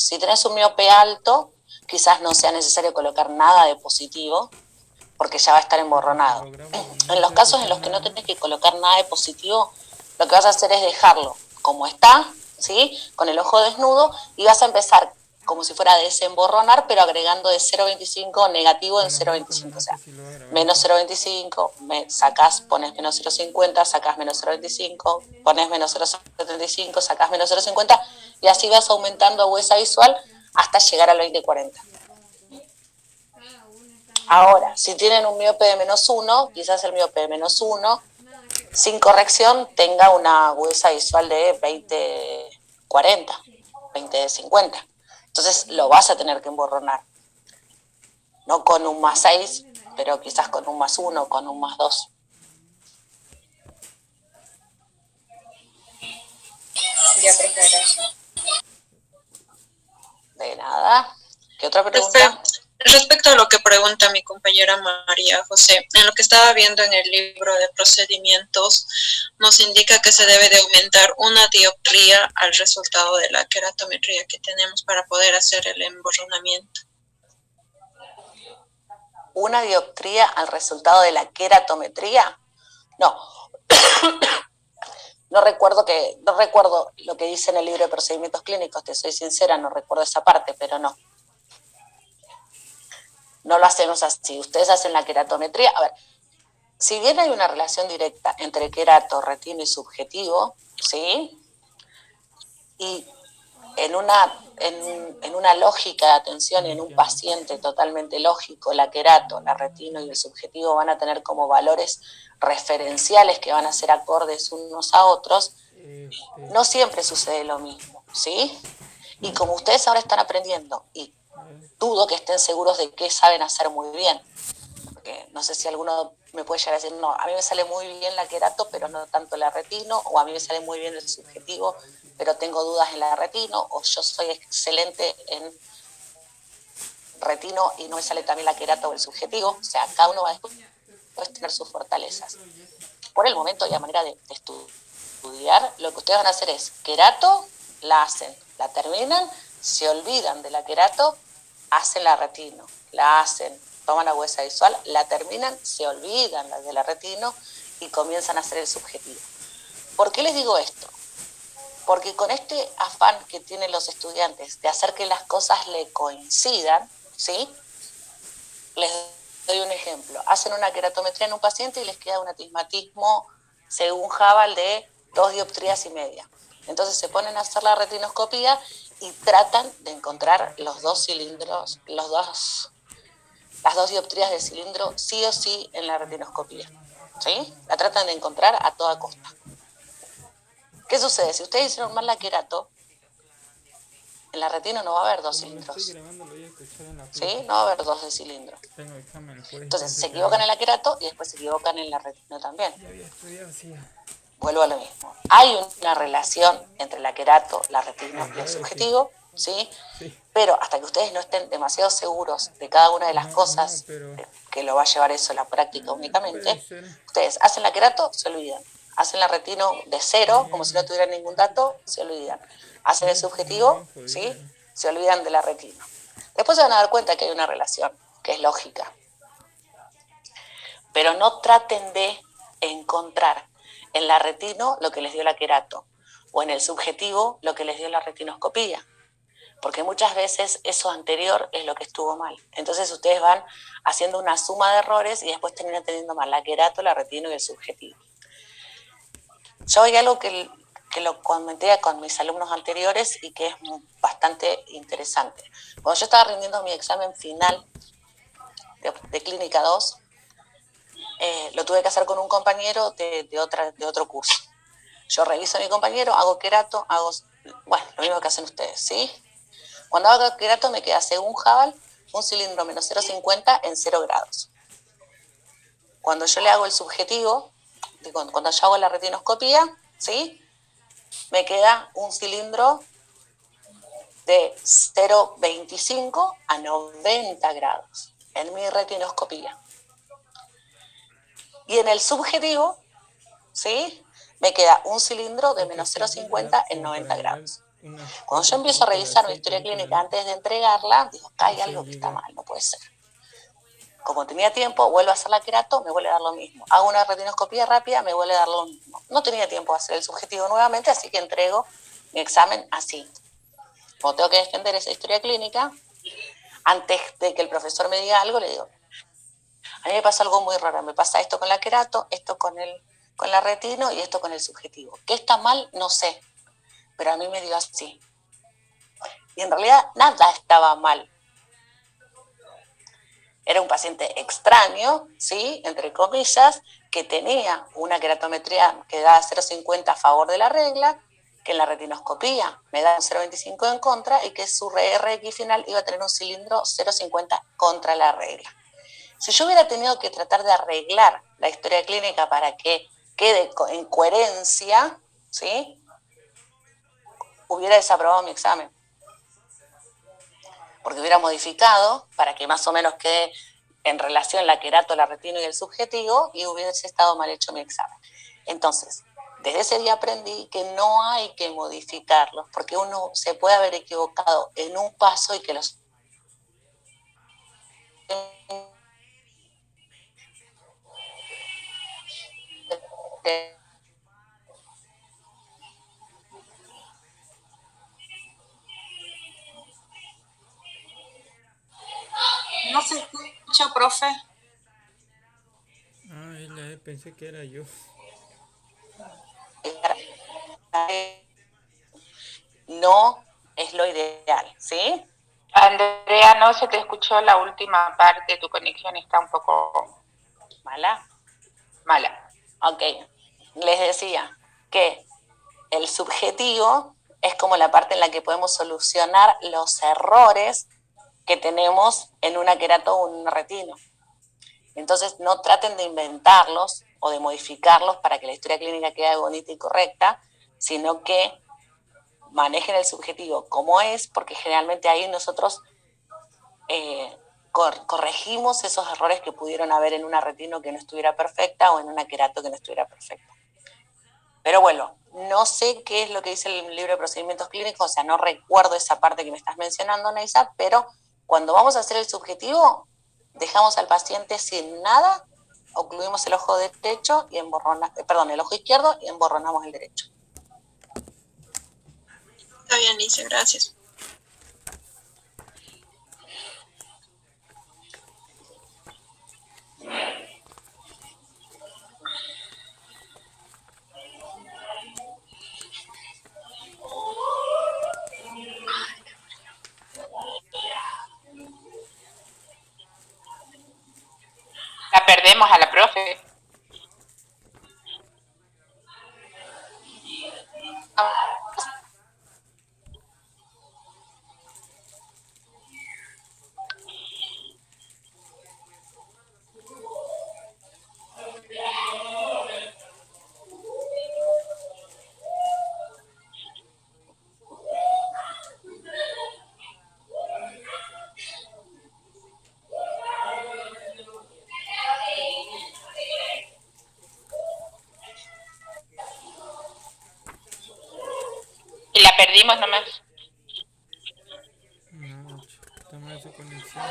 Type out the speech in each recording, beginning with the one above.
Si tenés un miope alto, quizás no sea necesario colocar nada de positivo, porque ya va a estar emborronado. En los casos en los que no tenés que colocar nada de positivo, lo que vas a hacer es dejarlo como está, ¿sí? Con el ojo desnudo, y vas a empezar como si fuera a desemborronar, pero agregando de 0,25 negativo en 0,25, o sea, menos 0,25, sacás, pones menos 0,50, sacás menos 0,25, pones menos 0,75, sacás menos 0,50, y así vas aumentando agudeza visual hasta llegar al 2040. Ahora, si tienen un miope de -1, quizás el miope de -1, sin corrección, tenga una agudeza visual de 20-40, 20-50. Entonces lo vas a tener que emborronar. No con un +6, pero quizás con un +1, con un +2. Ya, profe, gracias. De nada. ¿Qué otra Profe, pregunta? respecto a lo que pregunta mi compañera María José, en lo que estaba viendo en el libro de procedimientos, nos indica que se debe de aumentar una dioptría al resultado de la queratometría que tenemos para poder hacer el emborronamiento. ¿Una dioptría al resultado de la queratometría? No. No recuerdo lo que dice en el libro de procedimientos clínicos, te soy sincera, no recuerdo esa parte, pero no. No lo hacemos así. Ustedes hacen la queratometría. A ver, si bien hay una relación directa entre querato, retino y subjetivo, ¿sí? Y en una lógica de atención y en un paciente totalmente lógico, la querato, la retino y el subjetivo van a tener como valores referenciales que van a ser acordes unos a otros, no siempre sucede lo mismo, ¿sí? Y como ustedes ahora están aprendiendo, y dudo que estén seguros de qué saben hacer muy bien, porque no sé si alguno me puede llegar a decir, no, a mí me sale muy bien la querato, pero no tanto la retino, o a mí me sale muy bien el subjetivo, pero tengo dudas en la retino, o yo soy excelente en retino y no me sale también la querato o el subjetivo. O sea, cada uno va a después tener sus fortalezas. Por el momento y a manera de estudiar, lo que ustedes van a hacer es querato, la hacen, la terminan, se olvidan de la querato, hacen la retino, la hacen, toman la agudeza visual, la terminan, se olvidan de la retino y comienzan a hacer el subjetivo. ¿Por qué les digo esto? Porque con este afán que tienen los estudiantes de hacer que las cosas le coincidan, ¿sí? Les doy un ejemplo. Hacen una queratometría en un paciente y les queda un astigmatismo, según Jabal, de 2 dioptrías y media. Entonces se ponen a hacer la retinoscopía y tratan de encontrar los dos cilindros, las dos dioptrías del cilindro sí o sí en la retinoscopía. ¿Sí? La tratan de encontrar a toda costa. ¿Qué sucede? Si ustedes hicieron mal la querato, en la retina no va a haber dos cilindros. ¿Sí? No va a haber dos de cilindro. Entonces se equivocan en la querato y después se equivocan en la retina también. Vuelvo a lo mismo. Hay una relación entre la querato, la retina y el subjetivo, ¿sí? Pero hasta que ustedes no estén demasiado seguros de cada una de las cosas, que lo va a llevar eso a la práctica únicamente, ustedes hacen la querato, se olvidan. Hacen la retino de cero, como si no tuvieran ningún dato, se olvidan. Hacen el subjetivo, ¿sí? Se olvidan de la retina. Después se van a dar cuenta que hay una relación, que es lógica. Pero no traten de encontrar en la retino lo que les dio la querato, o en el subjetivo lo que les dio la retinoscopía, porque muchas veces eso anterior es lo que estuvo mal. Entonces ustedes van haciendo una suma de errores y después terminan teniendo mal la querato, la retino y el subjetivo. Yo hay algo que lo comenté con mis alumnos anteriores y que es bastante interesante. Cuando yo estaba rindiendo mi examen final de Clínica 2, lo tuve que hacer con un compañero de otro curso. Yo reviso a mi compañero, hago querato, bueno, lo mismo que hacen ustedes, ¿sí? Cuando hago querato me queda, según Jabal, un cilindro menos 0,50 en 0 grados. Cuando yo le hago el subjetivo, cuando yo hago la retinoscopía, ¿sí? Me queda un cilindro de 0,25 a 90 grados en mi retinoscopía. Y en el subjetivo, ¿sí? Me queda un cilindro de menos 0,50 en 90 grados. Cuando yo empiezo a revisar mi historia clínica antes de entregarla, digo, acá hay algo que está mal, no puede ser. Como tenía tiempo, vuelvo a hacer la querato, me vuelve a dar lo mismo. Hago una retinoscopía rápida, me vuelve a dar lo mismo. No tenía tiempo de hacer el subjetivo nuevamente, así que entrego mi examen así. Como tengo que defender esa historia clínica, antes de que el profesor me diga algo, le digo, a mí me pasa algo muy raro, me pasa esto con la querato, esto con la retino y esto con el subjetivo. ¿Qué está mal? No sé, pero a mí me dio así. Y en realidad nada estaba mal. Era un paciente extraño, ¿sí? Entre comillas, que tenía una queratometría que daba 0,50 a favor de la regla, que en la retinoscopía me da un 0,25 en contra y que su RX final iba a tener un cilindro 0,50 contra la regla. Si yo hubiera tenido que tratar de arreglar la historia clínica para que quede en coherencia, ¿sí? Hubiera desaprobado mi examen. Porque hubiera modificado para que más o menos quede en relación la querato, la retino y el subjetivo y hubiese estado mal hecho mi examen. Entonces, desde ese día aprendí que no hay que modificarlos porque uno se puede haber equivocado en un paso y que los... No se escucha, profe. Pensé que era yo. No es lo ideal, ¿sí? Andrea, no se te escuchó la última parte, tu conexión está un poco mala. Ok, les decía que el subjetivo es como la parte en la que podemos solucionar los errores que tenemos en una querato o en un retino. Entonces no traten de inventarlos o de modificarlos para que la historia clínica quede bonita y correcta, sino que manejen el subjetivo como es, porque generalmente ahí nosotros corregimos esos errores que pudieron haber en una retino que no estuviera perfecta o en una querato que no estuviera perfecta. Pero bueno, no sé qué es lo que dice el libro de procedimientos clínicos, o sea, no recuerdo esa parte que me estás mencionando, Neisa, pero cuando vamos a hacer el subjetivo, dejamos al paciente sin nada, ocluimos el ojo derecho y el ojo izquierdo y emborronamos el derecho. Está bien, Lice, gracias. La perdemos a la profe. Y la perdimos nomás. No, está mal su conexión.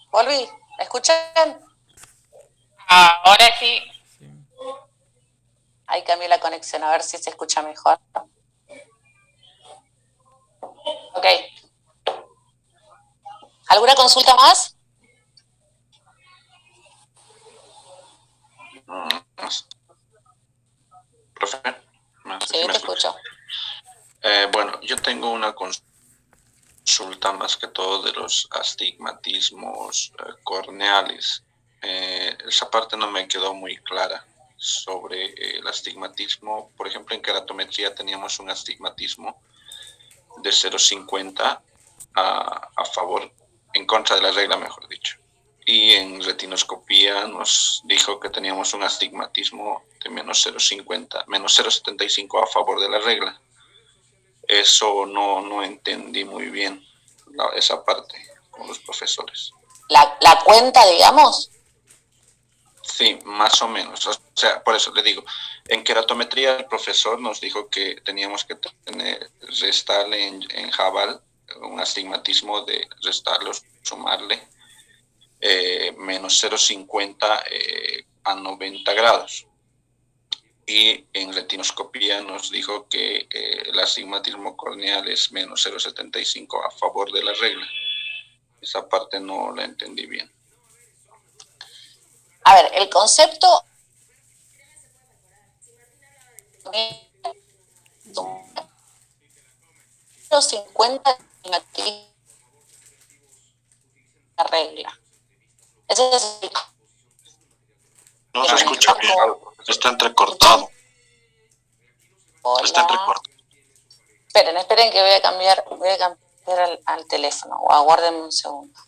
Volví, ¿me escuchan? Ahora sí. Sí. Ahí cambié la conexión, a ver si se escucha mejor. Ok. ¿Alguna consulta más? Profe, Sí, te escucho. Bueno, yo tengo una consulta más que todo de los astigmatismos corneales. Esa parte no me quedó muy clara sobre el astigmatismo. Por ejemplo, en keratometría teníamos un astigmatismo de 0,50 a favor, en contra de la regla, mejor dicho. Y en retinoscopía nos dijo que teníamos un astigmatismo de menos 0,50, menos 0,75 a favor de la regla. Eso no entendí muy bien, esa parte con los profesores. ¿La cuenta, digamos? Sí, más o menos. O sea, por eso le digo, en queratometría el profesor nos dijo que teníamos que restarle en Jabal un astigmatismo de restarlo, sumarle menos 0,50 a 90 grados. Y en retinoscopía nos dijo que el astigmatismo corneal es menos 0,75 a favor de la regla. Esa parte no la entendí bien. A ver, el concepto 50 la regla. Ese es el... No se escucha bien, está entrecortado. Hola. Está entrecortado. Esperen que voy a cambiar al teléfono, o aguárdenme un segundo.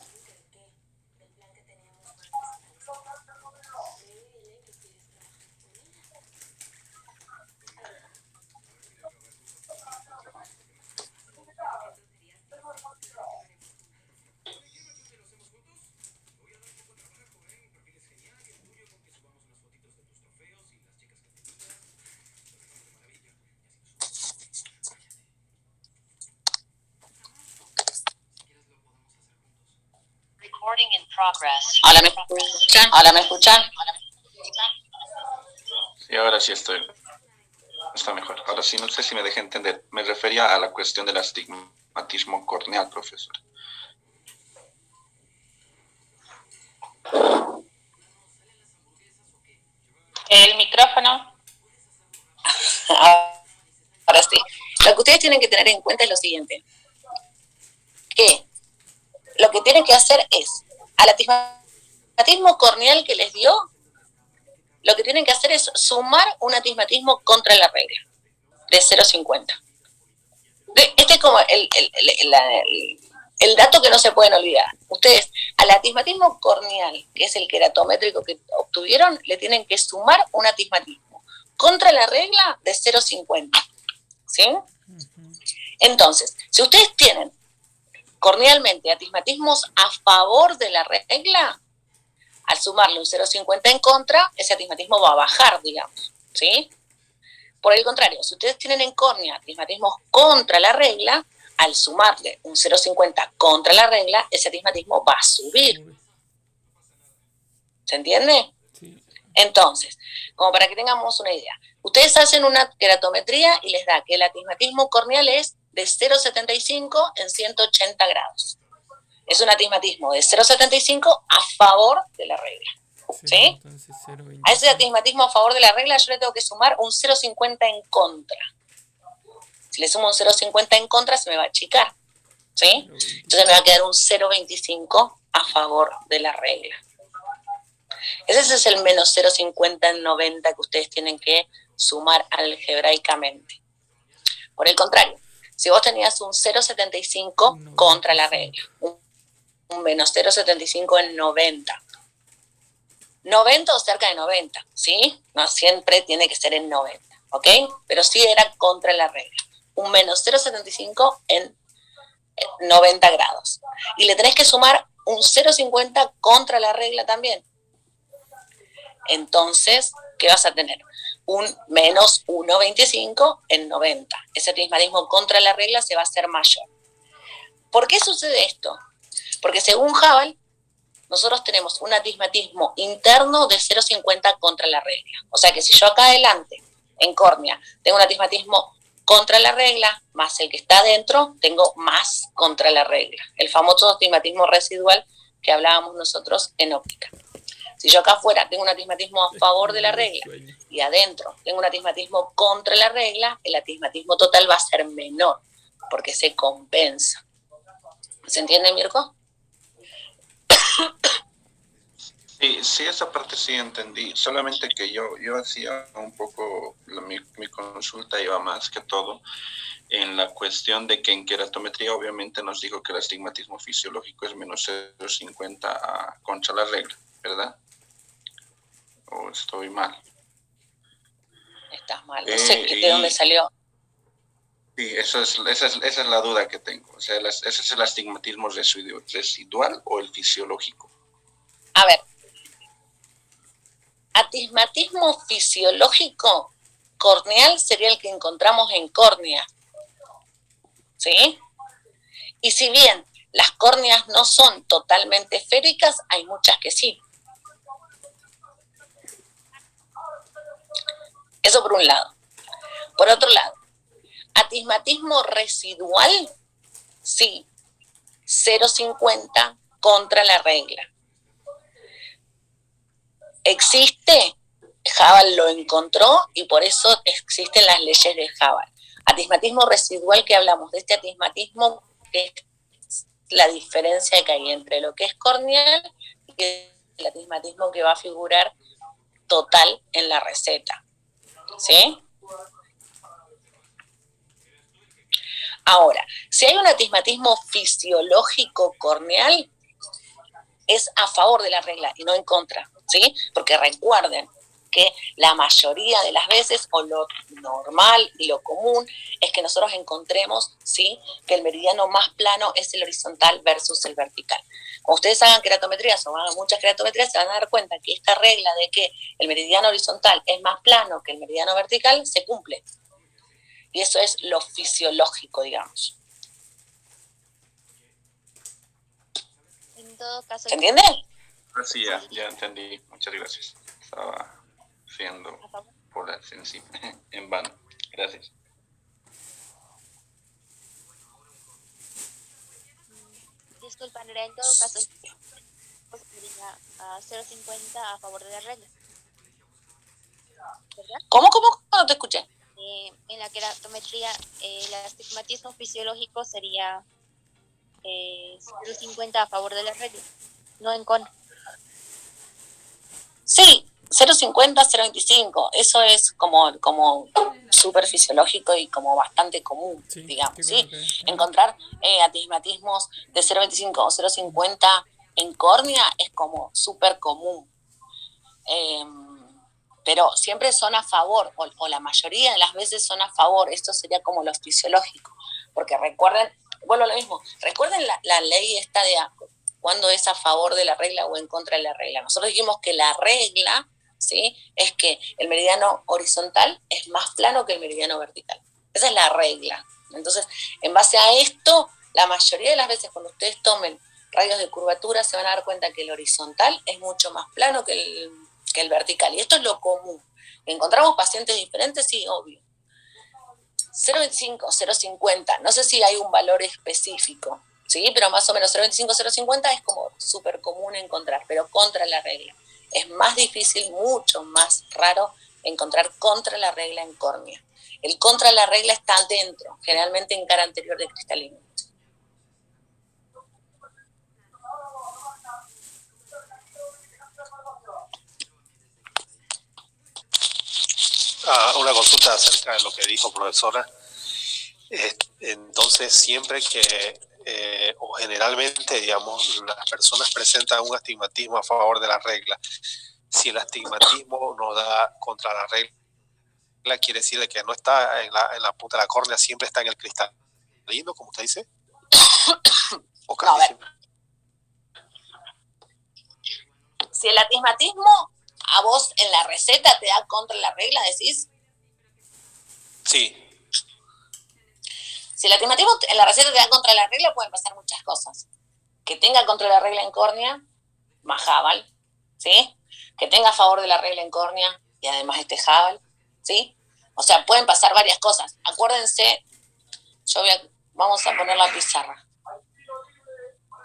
Hola, ¿me escuchan? Hola, ¿me escuchan? Sí, ahora sí está mejor. Ahora sí, no sé si me dejé entender. Me refería a la cuestión del astigmatismo corneal, profesor. El micrófono. Ahora sí. Lo que ustedes tienen que tener en cuenta es lo siguiente. Que lo que tienen que hacer es, al astigmatismo corneal que les dio, lo que tienen que hacer es sumar un astigmatismo contra la regla, de 0,50. Este es como el dato que no se pueden olvidar. Ustedes, al astigmatismo corneal, que es el queratométrico que obtuvieron, le tienen que sumar un astigmatismo contra la regla de 0,50. ¿Sí? Entonces, si ustedes tienen cornealmente astigmatismos a favor de la regla, al sumarle un 0,50 en contra, ese astigmatismo va a bajar, digamos. ¿Sí? Por el contrario, si ustedes tienen en córnea astigmatismos contra la regla, al sumarle un 0,50 contra la regla, ese astigmatismo va a subir. ¿Se entiende? Sí. Entonces, como para que tengamos una idea, ustedes hacen una queratometría y les da que el astigmatismo corneal es de 0,75 en 180 grados. Es un astigmatismo de 0,75 a favor de la regla. ¿Sí? Entonces, 0,25. A ese astigmatismo a favor de la regla yo le tengo que sumar un 0,50 en contra. Si le sumo un 0,50 en contra se me va a achicar. ¿Sí? Entonces me va a quedar un 0,25 a favor de la regla. Ese es el menos 0,50 en 90 que ustedes tienen que sumar algebraicamente. Por el contrario, si vos tenías un 0,75 contra la regla, un menos 0,75 en 90, 90 o cerca de 90, ¿sí? No siempre tiene que ser en 90, ¿ok? Pero sí era contra la regla. Un menos 0,75 en 90 grados. Y le tenés que sumar un 0,50 contra la regla también. Entonces, ¿qué vas a tener? Un menos 1,25 en 90. Ese astigmatismo contra la regla se va a hacer mayor. ¿Por qué sucede esto? Porque según Jabal, nosotros tenemos un astigmatismo interno de 0,50 contra la regla. O sea que si yo acá adelante, en córnea, tengo un astigmatismo contra la regla, más el que está adentro, tengo más contra la regla. El famoso astigmatismo residual que hablábamos nosotros en óptica. Si yo acá afuera tengo un astigmatismo a favor de la regla y adentro tengo un astigmatismo contra la regla, el astigmatismo total va a ser menor, porque se compensa. ¿Se entiende, Mirko? Sí, esa parte sí entendí. Solamente que yo hacía un poco, mi consulta iba más que todo en la cuestión de que en queratometría obviamente nos dijo que el astigmatismo fisiológico es menos 0,50 contra la regla, ¿verdad? ¿O estoy mal? Estás mal. No sé de dónde salió. Sí, esa es la duda que tengo. O sea, ¿ese es el astigmatismo residual o el fisiológico? A ver. Atismatismo fisiológico corneal sería el que encontramos en córnea, ¿sí? Y si bien las córneas no son totalmente esféricas, hay muchas que sí. Eso por un lado. Por otro lado, atismatismo residual, sí, 0,50 contra la regla. Existe, Hubbell lo encontró y por eso existen las leyes de Hubbell. Atismatismo residual, que hablamos de este atismatismo, que es la diferencia que hay entre lo que es corneal y el atismatismo que va a figurar total en la receta. ¿Sí? Ahora, si hay un atismatismo fisiológico corneal, es a favor de la regla y no en contra, ¿sí? Porque recuerden que la mayoría de las veces, o lo normal y lo común, es que nosotros encontremos, ¿sí?, que el meridiano más plano es el horizontal versus el vertical. Cuando ustedes hagan queratometrías o hagan muchas queratometrías, se van a dar cuenta que esta regla de que el meridiano horizontal es más plano que el meridiano vertical se cumple. Y eso es lo fisiológico, digamos. En todo caso, ¿Se entiende? Sí, ya entendí. Muchas gracias. Estaba haciendo por la sensible en vano. Gracias. disculpa, Nerea, en todo caso, pues sería 0,50 a favor de la regla, ¿verdad? ¿Cómo? No te escuché. En la queratometría, el astigmatismo fisiológico sería 0,50 a favor de la regla, no en contra. Sí, 0,50, 0,25. Eso es como súper fisiológico y como bastante común, Sí, digamos, qué bueno ¿sí? que- Encontrar atismatismos de 0,25 o 0,50 en córnea es como súper común. Pero siempre son a favor, o la mayoría de las veces son a favor. Esto sería como lo fisiológico, porque recuerden, vuelvo a lo mismo, recuerden la ley esta de cuándo es a favor de la regla o en contra de la regla. Nosotros dijimos que la regla, ¿sí?, es que el meridiano horizontal es más plano que el meridiano vertical. Esa es la regla. Entonces, en base a esto, la mayoría de las veces cuando ustedes tomen radios de curvatura se van a dar cuenta que el horizontal es mucho más plano que el vertical. Y esto es lo común. ¿Encontramos pacientes diferentes? Sí, obvio. 0,25, 0,50. No sé si hay un valor específico, ¿sí? Pero más o menos 0,25, 0,50 es como súper común encontrar, pero contra la regla. Es más difícil, mucho más raro encontrar contra la regla en córnea. El contra la regla está dentro, generalmente en cara anterior de cristalino. Una consulta acerca de lo que dijo profesora. Entonces, siempre que, o generalmente, digamos, las personas presentan un astigmatismo a favor de la regla, si el astigmatismo nos da contra la regla, quiere decir que no está en la punta de la córnea, siempre está en el cristalino, como usted dice. O casi No, a ver. siempre. Si el astigmatismo a vos en la receta te da contra la regla, decís. Sí. Si el astigmatismo en la receta te da contra la regla, pueden pasar muchas cosas. Que tenga contra la regla en córnea, más Hubbell, ¿sí? Que tenga a favor de la regla en córnea y además Hubbell, ¿sí? O sea, pueden pasar varias cosas. Acuérdense, vamos a poner la pizarra.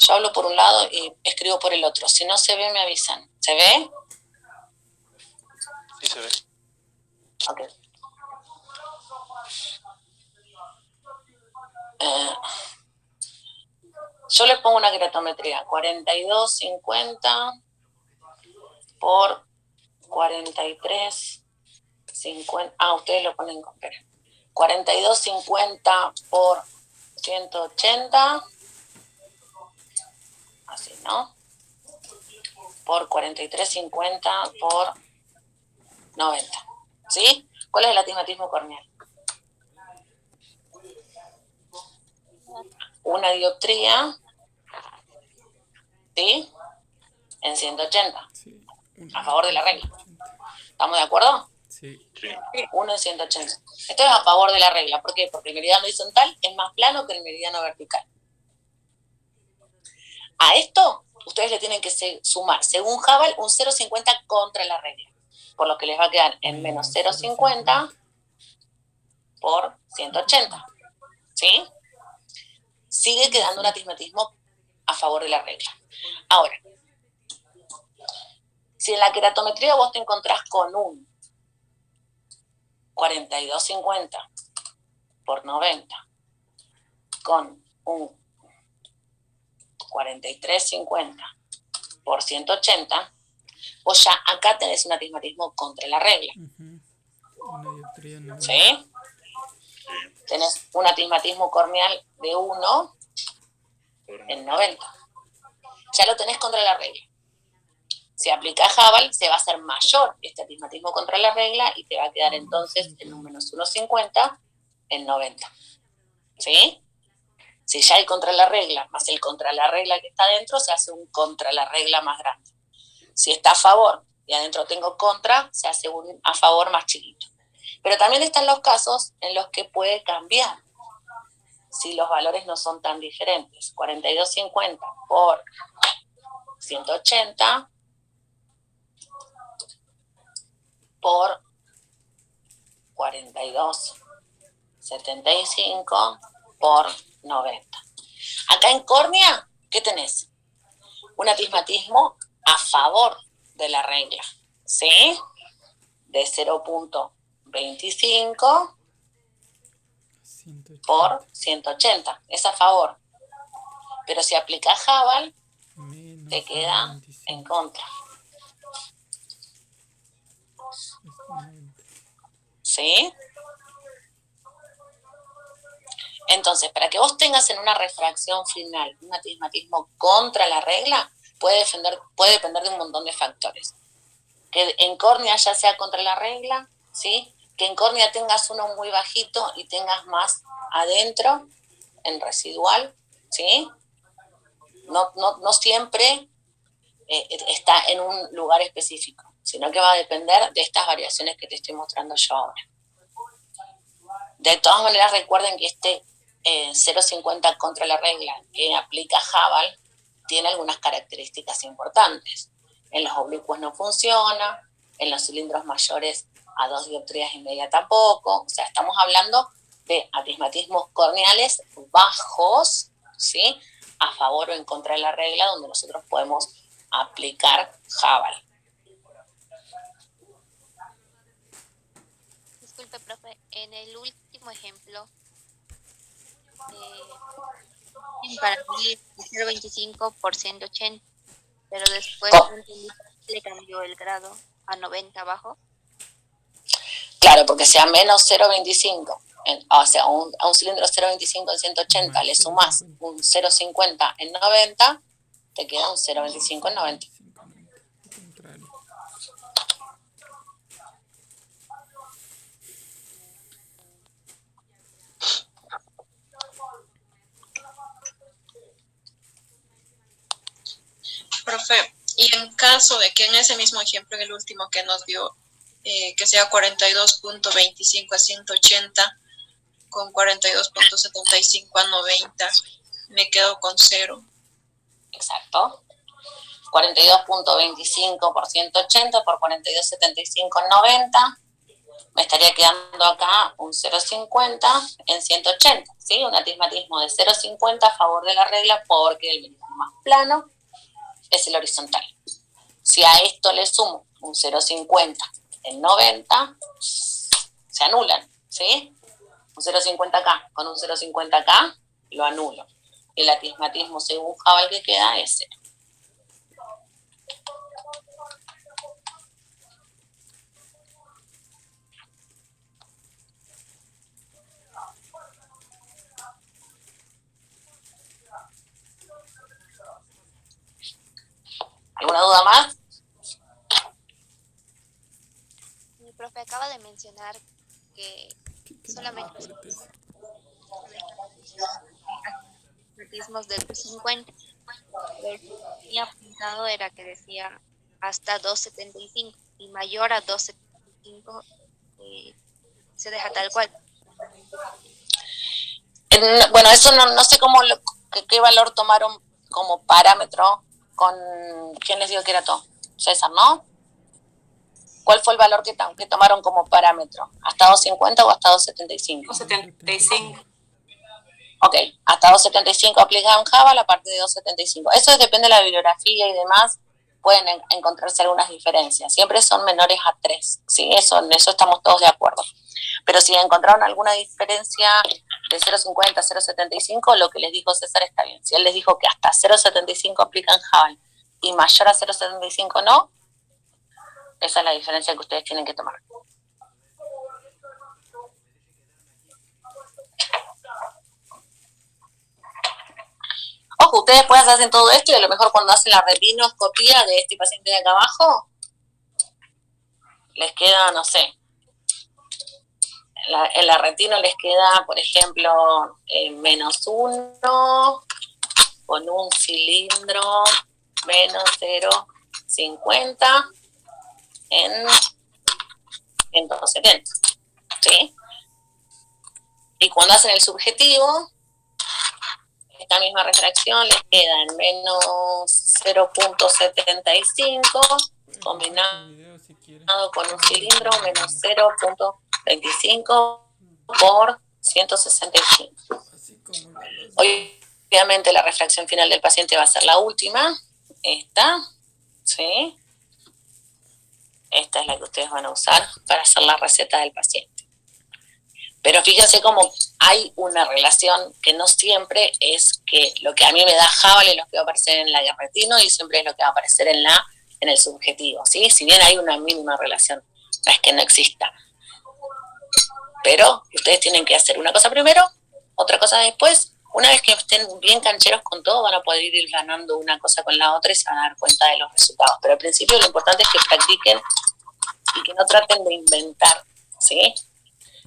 Yo hablo por un lado y escribo por el otro. Si no se ve, me avisan. ¿Se ve? Sí, se ve. Ok. Yo les pongo una queratometría, 42,50 por 43,50. Ustedes lo ponen con pera. 42,50 por 180. Así, ¿no? Por 43,50 por 90. ¿Sí? ¿Cuál es el astigmatismo corneal? Una dioptría, ¿sí?, en 180, Sí, a favor de la regla. ¿Estamos de acuerdo? Sí. 1 en 180. Esto es a favor de la regla. ¿Por qué? Porque el meridiano horizontal es más plano que el meridiano vertical. A esto, ustedes le tienen que sumar, según Hubble, un 0,50 contra la regla. Por lo que les va a quedar en menos 0,50 por 180. ¿Sí? Sigue quedando un atismatismo a favor de la regla. Ahora, si en la queratometría vos te encontrás con un 42,50 por 90, con un 43,50 por 180, vos ya acá tenés un atismatismo contra la regla. Una dioptría no. ¿Sí? Tenés un atismatismo corneal de 1 en 90. Ya lo tenés contra la regla. Si aplicás Hubble, se va a hacer mayor este atismatismo contra la regla y te va a quedar entonces en un menos 1,50 en 90. ¿Sí? Si ya hay contra la regla más el contra la regla que está adentro, se hace un contra la regla más grande. Si está a favor y adentro tengo contra, se hace un a favor más chiquito. Pero también están los casos en los que puede cambiar si los valores no son tan diferentes. 42,50 por 180 por 42,75 por 90. Acá en córnea, ¿qué tenés? Un atismatismo a favor de la regla, ¿sí? De 0,25 por 180, es a favor. Pero si aplicas Hubble, te queda en contra. ¿Sí? Entonces, para que vos tengas en una refracción final un atismatismo contra la regla, puede depender de un montón de factores. Que en córnea ya sea contra la regla, ¿sí? Que en córnea tengas uno muy bajito y tengas más adentro, en residual, ¿sí? No siempre está en un lugar específico, sino que va a depender de estas variaciones que te estoy mostrando yo ahora. De todas maneras, recuerden que este 0,50 contra la regla que aplica Hubble tiene algunas características importantes. En los oblicuos no funciona, en los cilindros mayores a 2 dioptrías y media tampoco. O sea, estamos hablando de atismatismos corneales bajos, ¿sí? A favor o en contra de la regla, donde nosotros podemos aplicar Hubble. Disculpe, profe, en el último ejemplo, para mí 0,25 por 180, pero después le cambió el grado a 90 abajo. Claro, porque sea menos 0,25, o sea, a un cilindro 0,25 en 180 le sumas un 0,50 en 90, te queda un 0,25 en 90. Profe, y en caso de que en ese mismo ejemplo, en el último que nos dio, que sea 42,25 a 180 con 42,75 a 90, me quedo con 0. Exacto. 42,25 por 180 por 42,75 en 90. Me estaría quedando acá un 0,50 en 180, ¿sí? Un atismatismo de 0,50 a favor de la regla porque el meridiano más plano es el horizontal. Si a esto le sumo un 0,50 en 90, se anulan, ¿sí? Un 0,50 acá con un 0,50 acá, lo anulo. Y el atismatismo según Hubble que queda es 0. ¿Alguna duda más? Mi profe acaba de mencionar que solamente atismatismos del 50. Lo que había apuntado era que decía hasta 2,75 y mayor a 2,75. 0.5 se deja tal cual. Bueno, eso no sé cómo qué valor tomaron como parámetro con quién les digo que era todo. César, ¿no? ¿Cuál fue el valor que tomaron como parámetro? ¿Hasta 250 o hasta 275? 275. Ok, hasta 275 aplicado en Java, la parte de 275. Eso depende de la bibliografía y demás. Pueden encontrarse algunas diferencias. Siempre son menores a 3, ¿sí? En eso estamos todos de acuerdo. Pero si encontraron alguna diferencia de 0.50 a 0.75, lo que les dijo César está bien. Si él les dijo que hasta 0.75 aplican Java y mayor a 0.75 no, esa es la diferencia que ustedes tienen que tomar. Ojo, ustedes después hacen todo esto y a lo mejor cuando hacen la retinoscopía de este paciente de acá abajo, les queda, no sé, en la retina les queda, por ejemplo, -1 con un cilindro menos 0.50 en 170, ¿sí? Y cuando hacen el subjetivo, esta misma refracción les queda en -0.75 combinado con un cilindro menos 0.25 por 165. Obviamente la refracción final del paciente va a ser la última, esta, ¿sí? Esta es la que ustedes van a usar para hacer la receta del paciente. Pero fíjense cómo hay una relación que no siempre es que lo que a mí me da Java es lo que va a aparecer en la retino y siempre es lo que va a aparecer en el subjetivo, ¿sí? Si bien hay una mínima relación, no es que no exista. Pero ustedes tienen que hacer una cosa primero, otra cosa después. Una vez que estén bien cancheros con todo, van a poder ir ganando una cosa con la otra y se van a dar cuenta de los resultados. Pero al principio lo importante es que practiquen y que no traten de inventar, ¿sí?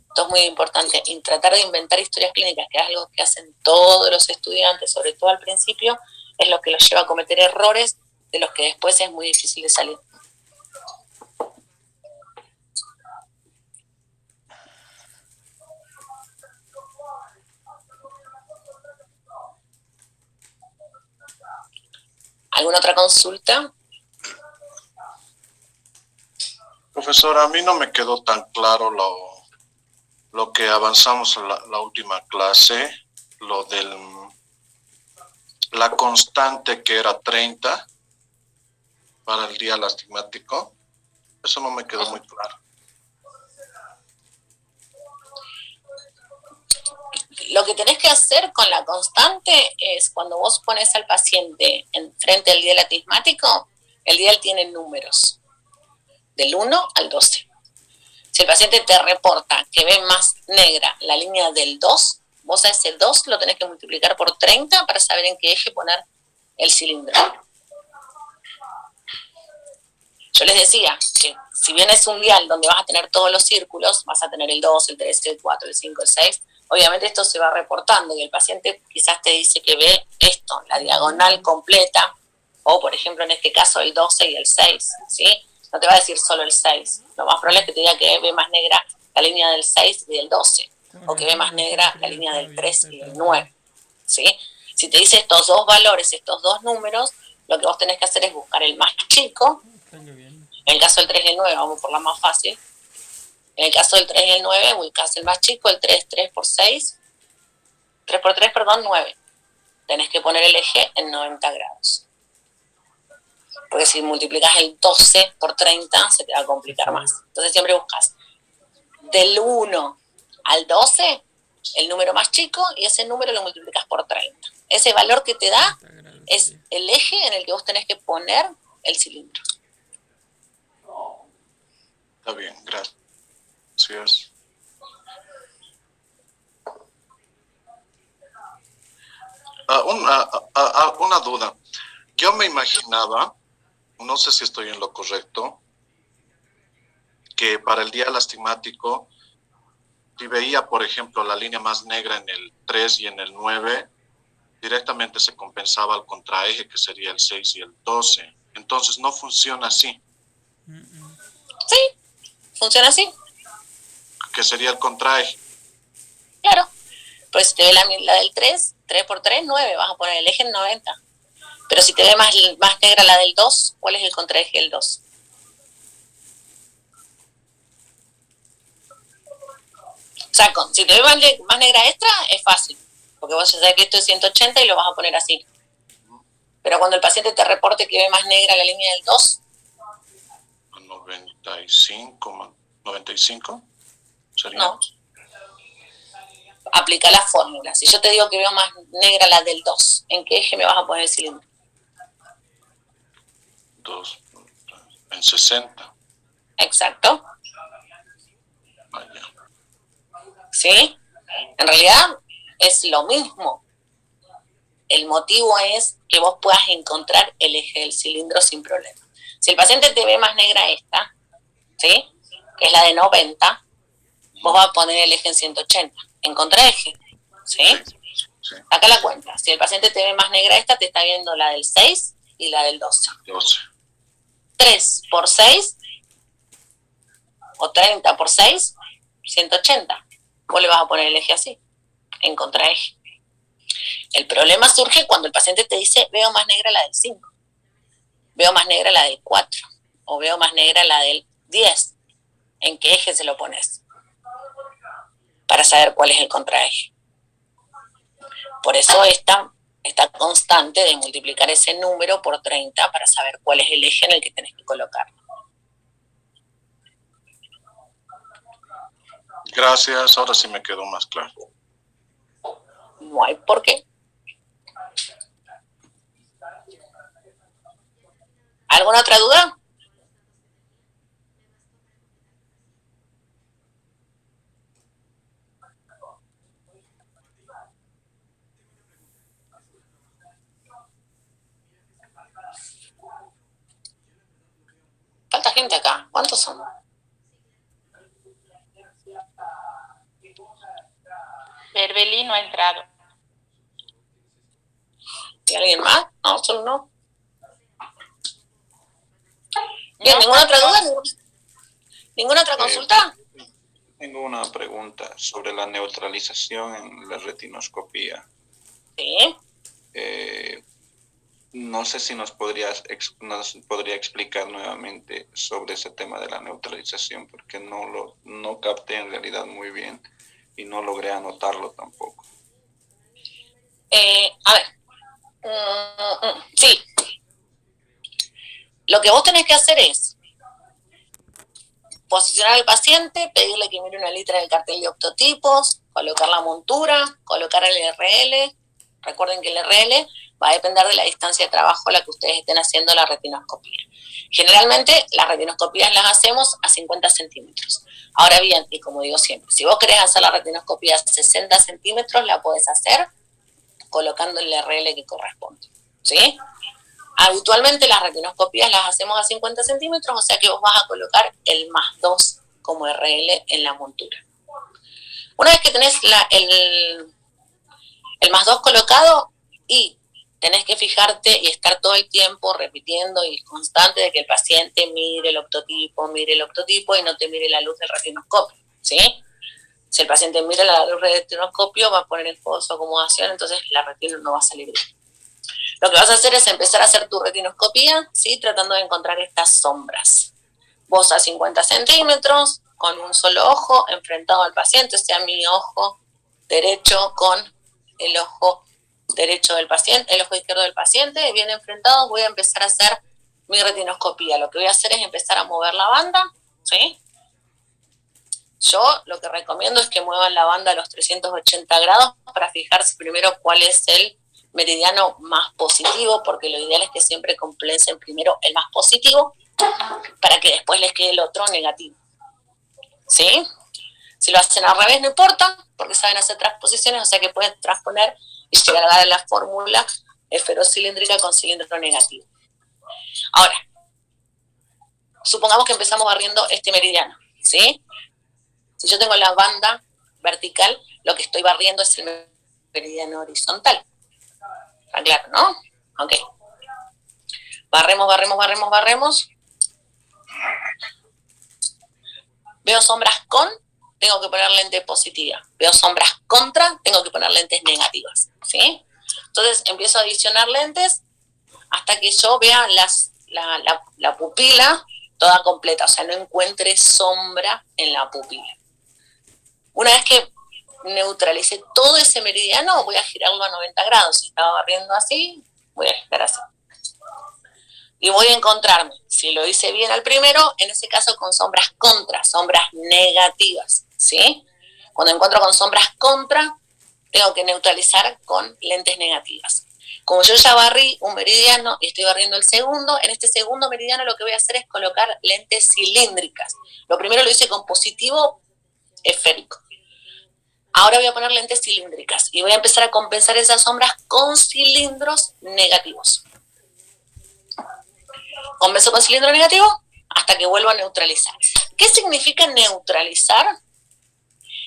Esto es muy importante, y tratar de inventar historias clínicas, que es algo que hacen todos los estudiantes, sobre todo al principio, es lo que los lleva a cometer errores de los que después es muy difícil de salir. ¿Alguna otra consulta? Profesora, a mí no me quedó tan claro lo que avanzamos en la última clase, lo del la constante que era 30 para el dial astigmático. Eso no me quedó muy claro. Lo que tenés que hacer con la constante es cuando vos pones al paciente enfrente del dial astigmático, el dial tiene números, del 1 al 12. Si el paciente te reporta que ve más negra la línea del 2, vos a ese 2 lo tenés que multiplicar por 30 para saber en qué eje poner el cilindro. Yo les decía que si bien es un dial donde vas a tener todos los círculos, vas a tener el 2, el 3, el 4, el 5, el 6, obviamente esto se va reportando y el paciente quizás te dice que ve esto, la diagonal completa, o por ejemplo en este caso el 12 y el 6, ¿sí? No te va a decir solo el 6, lo más probable es que te diga que ve más negra la línea del 6 y del 12, o que ve más negra la línea del 3 y del 9, ¿sí? Si te dice estos dos valores, estos dos números, lo que vos tenés que hacer es buscar el más chico. En el caso del 3 y el 9, vamos por la más fácil. En el caso del 3 y el 9, ubicás el más chico, el 3 por 6, 3 por 3, perdón, 9. Tenés que poner el eje en 90 grados. Porque si multiplicas el 12 por 30, se te va a complicar más. Entonces siempre buscas del 1 al 12, el número más chico, y ese número lo multiplicas por 30. Ese valor que te da es el eje en el que vos tenés que poner el cilindro. Está bien, gracias. Una duda. Yo me imaginaba, no sé si estoy en lo correcto, que para el dial astigmático, si veía, por ejemplo, la línea más negra en el 3 y en el 9, directamente se compensaba al contraeje, que sería el 6 y el 12. Entonces no funciona así. Sí, Funciona así, ¿Qué sería el contraeje? claro. Pues si te ve la del 3 por 3, 9, vas a poner el eje en 90. Pero si te ve más negra la del 2, ¿cuál es el contraeje del 2? O sea, si te ve más negra extra, es fácil, porque vos sabés que esto es 180 y lo vas a poner así. Pero cuando el paciente te reporte que ve más negra la línea del 2, 95 sería. no. Aplica la fórmula. Si yo te digo que veo más negra la del 2, ¿en qué eje me vas a poner el cilindro? 2 en 60. Exacto. Vaya. ¿Sí? En realidad es lo mismo. El motivo es que vos puedas encontrar el eje del cilindro sin problema. Si el paciente te ve más negra esta, ¿sí? Que es la de 90, vos vas a poner el eje en 180, en contraeje, ¿sí? Sí. Acá la cuenta. Si el paciente te ve más negra esta, te está viendo la del 6 y la del 12. 12. 3 por 6 o 30 por 6, 180. Vos le vas a poner el eje así, en contraeje. El problema surge cuando el paciente te dice, veo más negra la del 5, veo más negra la del 4, o veo más negra la del 10. ¿En qué eje se lo pones? Para saber cuál es el contraeje. Por eso esta constante de multiplicar ese número por 30 para saber cuál es el eje en el que tenés que colocarlo. Gracias, ahora sí me quedó más claro. No hay por qué. ¿Alguna otra duda? Falta gente acá. ¿Cuántos son? Berbeli no ha entrado. ¿Y alguien más? No, solo no. Bien, ¿ninguna otra duda? ¿Ninguna otra consulta? Tengo una pregunta sobre la neutralización en la retinoscopía. Sí. No sé si nos podría explicar nuevamente sobre ese tema de la neutralización, porque no capté en realidad muy bien y no logré anotarlo tampoco. A ver. Sí. Lo que vos tenés que hacer es posicionar al paciente, pedirle que mire una letra del cartel de optotipos, colocar la montura, colocar el RL. Recuerden que el RL va a depender de la distancia de trabajo a la que ustedes estén haciendo la retinoscopía. Generalmente las retinoscopías las hacemos a 50 centímetros. Ahora bien, y como digo siempre, si vos querés hacer la retinoscopía a 60 centímetros, la podés hacer colocando el RL que corresponde, ¿sí? Habitualmente las retinoscopías las hacemos a 50 centímetros, o sea que vos vas a colocar el +2 como RL en la montura. Una vez que tenés el +2 colocado, y tenés que fijarte y estar todo el tiempo repitiendo y constante de que el paciente mire el optotipo y no te mire la luz del retinoscopio, ¿sí? Si el paciente mira la luz del retinoscopio, va a poner en juego su acomodación, entonces la retina no va a salir bien. Lo que vas a hacer es empezar a hacer tu retinoscopía, ¿sí? Tratando de encontrar estas sombras. Vos a 50 centímetros, con un solo ojo, enfrentado al paciente, o sea, mi ojo derecho con el ojo derecho del paciente, el ojo izquierdo del paciente, bien enfrentados, voy a empezar a hacer mi retinoscopía. Lo que voy a hacer es empezar a mover la banda, ¿sí? Yo lo que recomiendo es que muevan la banda a los 380 grados para fijarse primero cuál es el meridiano más positivo, porque lo ideal es que siempre completen primero el más positivo para que después les quede el otro negativo, ¿sí? Si lo hacen al revés no importa, porque saben hacer transposiciones, o sea que pueden transponer y llegar a dar la fórmula esferocilíndrica con cilindro negativo. Ahora, supongamos que empezamos barriendo este meridiano, ¿sí? Si yo tengo la banda vertical, lo que estoy barriendo es el meridiano horizontal. ¿Está claro, no? Ok. Barremos. Veo sombras con, tengo que poner lente positiva. Veo sombras contra, tengo que poner lentes negativas, ¿sí? Entonces empiezo a adicionar lentes hasta que yo vea la pupila toda completa, o sea, no encuentre sombra en la pupila. Una vez que neutralice todo ese meridiano, voy a girarlo a 90 grados. Si estaba barriendo así, voy a girar así. Y voy a encontrarme, si lo hice bien al primero, en ese caso con sombras contra, sombras negativas, ¿sí? Cuando encuentro con sombras contra, tengo que neutralizar con lentes negativas. Como yo ya barrí un meridiano y estoy barriendo el segundo, en este segundo meridiano lo que voy a hacer es colocar lentes cilíndricas. Lo primero lo hice con positivo esférico. Ahora voy a poner lentes cilíndricas y voy a empezar a compensar esas sombras con cilindros negativos. Compenso con cilindro negativo hasta que vuelvo a neutralizar. ¿Qué significa neutralizar?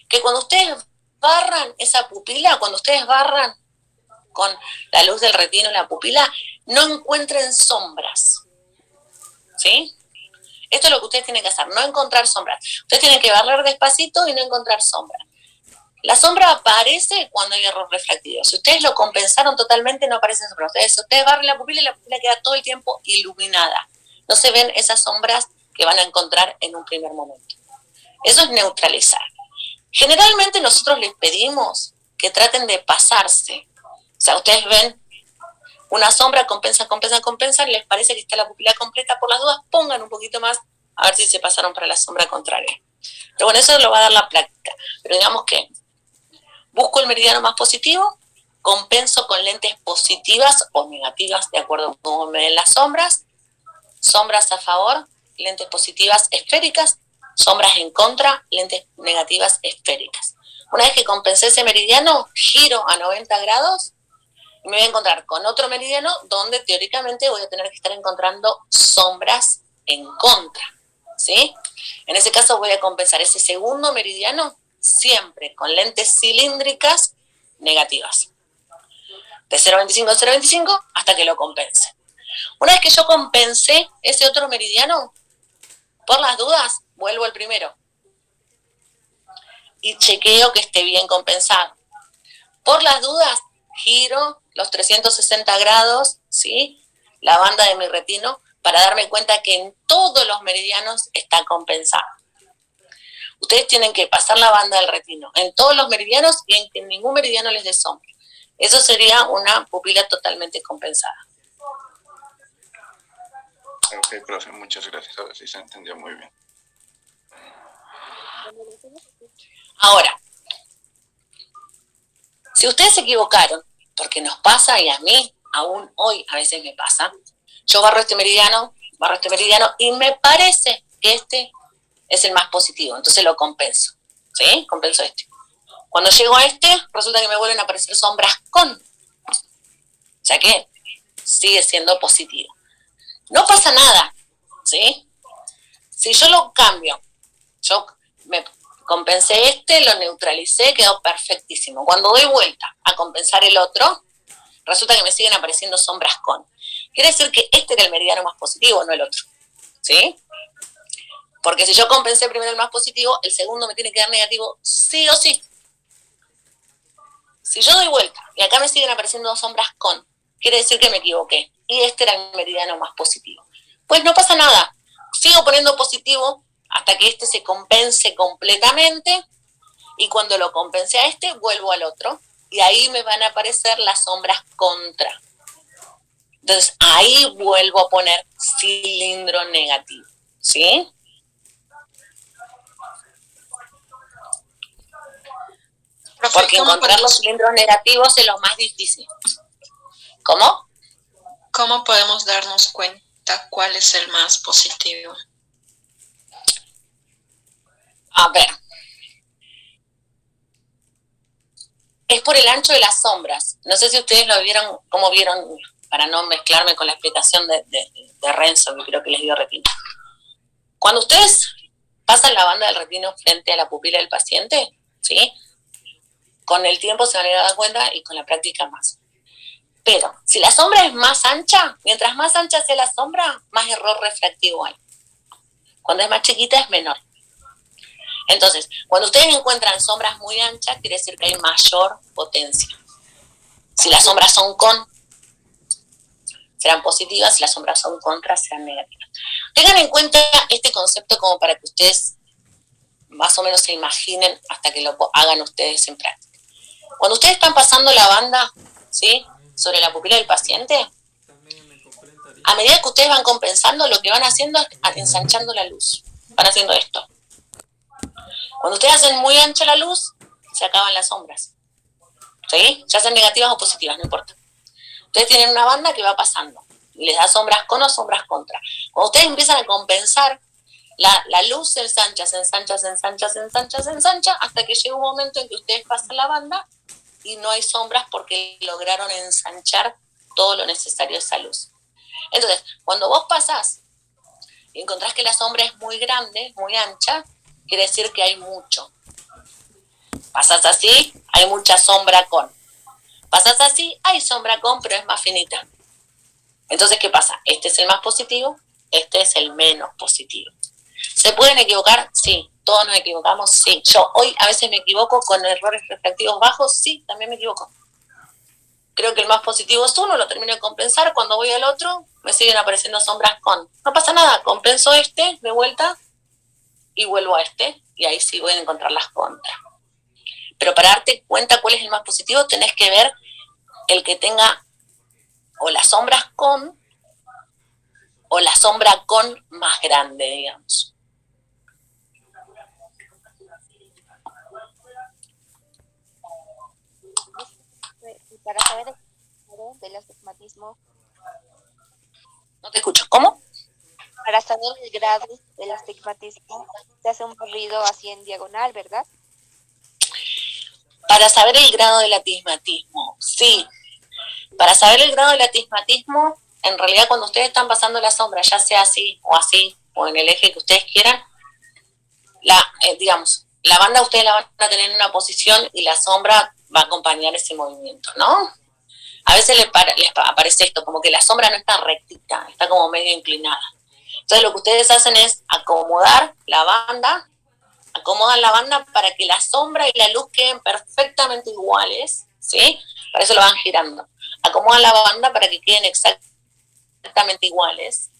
Que cuando ustedes barran esa pupila, cuando ustedes barran con la luz del retino en la pupila, no encuentren sombras, ¿sí? Esto es lo que ustedes tienen que hacer, no encontrar sombras. Ustedes tienen que barrer despacito y no encontrar sombras. La sombra aparece cuando hay error refractivo. Si ustedes lo compensaron totalmente, no aparecen sombras. Ustedes barren la pupila y la pupila queda todo el tiempo iluminada. No se ven esas sombras que van a encontrar en un primer momento. Eso es neutralizar. Generalmente nosotros les pedimos que traten de pasarse. O sea, ustedes ven una sombra, compensan, les parece que está la pupila completa, por las dudas pongan un poquito más a ver si se pasaron para la sombra contraria. Pero bueno, eso lo va a dar la práctica. Pero digamos que busco el meridiano más positivo, compenso con lentes positivas o negativas de acuerdo a cómo me den las sombras, sombras a favor, lentes positivas esféricas, sombras en contra, lentes negativas esféricas. Una vez que compensé ese meridiano, giro a 90 grados y me voy a encontrar con otro meridiano donde teóricamente voy a tener que estar encontrando sombras en contra, ¿sí? En ese caso voy a compensar ese segundo meridiano siempre con lentes cilíndricas negativas. De 0,25 a 0,25 hasta que lo compense. Una vez que yo compensé ese otro meridiano, por las dudas, vuelvo al primero. Y chequeo que esté bien compensado. Por las dudas, giro los 360 grados, ¿sí? La banda de mi retino, para darme cuenta que en todos los meridianos está compensado. Ustedes tienen que pasar la banda del retino en todos los meridianos y en que ningún meridiano les dé sombra. Eso sería una pupila totalmente compensada. Ok, profe, muchas gracias. Ahora sí se entendió muy bien. Ahora, si ustedes se equivocaron, porque nos pasa y a mí aún hoy a veces me pasa, yo barro este meridiano y me parece que este es el más positivo, entonces lo compenso, ¿sí? Compenso este. Cuando llego a este, resulta que me vuelven a aparecer sombras con, o sea que sigue siendo positivo. No pasa nada, ¿sí? Si yo lo cambio, yo me compensé este, lo neutralicé, quedó perfectísimo. Cuando doy vuelta a compensar el otro, resulta que me siguen apareciendo sombras con. Quiere decir que este era el meridiano más positivo, no el otro, ¿sí? Porque si yo compensé primero el más positivo, el segundo me tiene que dar negativo sí o sí. Si yo doy vuelta y acá me siguen apareciendo dos sombras con, quiere decir que me equivoqué y este era el meridiano más positivo. Pues no pasa nada, sigo poniendo positivo hasta que este se compense completamente y cuando lo compense a este, vuelvo al otro y ahí me van a aparecer las sombras contra. Entonces ahí vuelvo a poner cilindro negativo, ¿sí? Porque encontrar los cilindros negativos es lo más difícil. ¿Cómo? ¿Cómo podemos darnos cuenta cuál es el más positivo? A ver. Es por el ancho de las sombras. No sé si ustedes lo vieron, cómo vieron, para no mezclarme con la explicación de Renzo, que creo que les dio retino. Cuando ustedes pasan la banda del retino frente a la pupila del paciente, ¿sí? Con el tiempo se van a ir a dar cuenta y con la práctica más. Pero si la sombra es más ancha, mientras más ancha sea la sombra, más error refractivo hay. Cuando es más chiquita es menor. Entonces, cuando ustedes encuentran sombras muy anchas, quiere decir que hay mayor potencia. Si las sombras son con, serán positivas, si las sombras son contra, serán negativas. Tengan en cuenta este concepto como para que ustedes más o menos se imaginen hasta que lo hagan ustedes en práctica. Cuando ustedes están pasando la banda, ¿sí?, sobre la pupila del paciente, a medida que ustedes van compensando, lo que van haciendo es ensanchando la luz. Van haciendo esto. Cuando ustedes hacen muy ancha la luz, se acaban las sombras. ¿Sí? Ya sean negativas o positivas, no importa. Ustedes tienen una banda que va pasando y les da sombras con o sombras contra. Cuando ustedes empiezan a compensar, la luz se ensancha, se ensancha, se ensancha, se ensancha, se ensancha, hasta que llega un momento en que ustedes pasan la banda y no hay sombras porque lograron ensanchar todo lo necesario de esa luz. Entonces, cuando vos pasás y encontrás que la sombra es muy grande, muy ancha, quiere decir que hay mucho. Pasás así, hay mucha sombra con. Pasás así, hay sombra con, pero es más finita. Entonces, ¿qué pasa? Este es el más positivo, este es el menos positivo. ¿Se pueden equivocar? Sí. ¿Todos nos equivocamos? Sí. Yo hoy a veces me equivoco con errores refractivos bajos, sí, también me equivoco. Creo que el más positivo es uno, lo termino de compensar, cuando voy al otro, me siguen apareciendo sombras con. No pasa nada, compenso este de vuelta y vuelvo a este, y ahí sí voy a encontrar las contras. Pero para darte cuenta cuál es el más positivo, tenés que ver el que tenga o las sombras con o la sombra con más grande, digamos. Y para saber el grado del astigmatismo, No te escucho, ¿cómo? para saber el grado del astigmatismo, se hace un barrido así en diagonal, ¿verdad? Para saber el grado del astigmatismo, sí. Para saber el grado del astigmatismo, en realidad cuando ustedes están pasando la sombra, ya sea así, o en el eje que ustedes quieran, digamos, la banda ustedes la van a tener en una posición y la sombra va a acompañar ese movimiento, ¿no? A veces les aparece esto, como que la sombra no está rectita, está como medio inclinada. Entonces lo que ustedes hacen es acomodar la banda, acomodan la banda para que la sombra y la luz queden perfectamente iguales, ¿sí? Para eso lo van girando. Acomodan la banda para que queden exactamente iguales.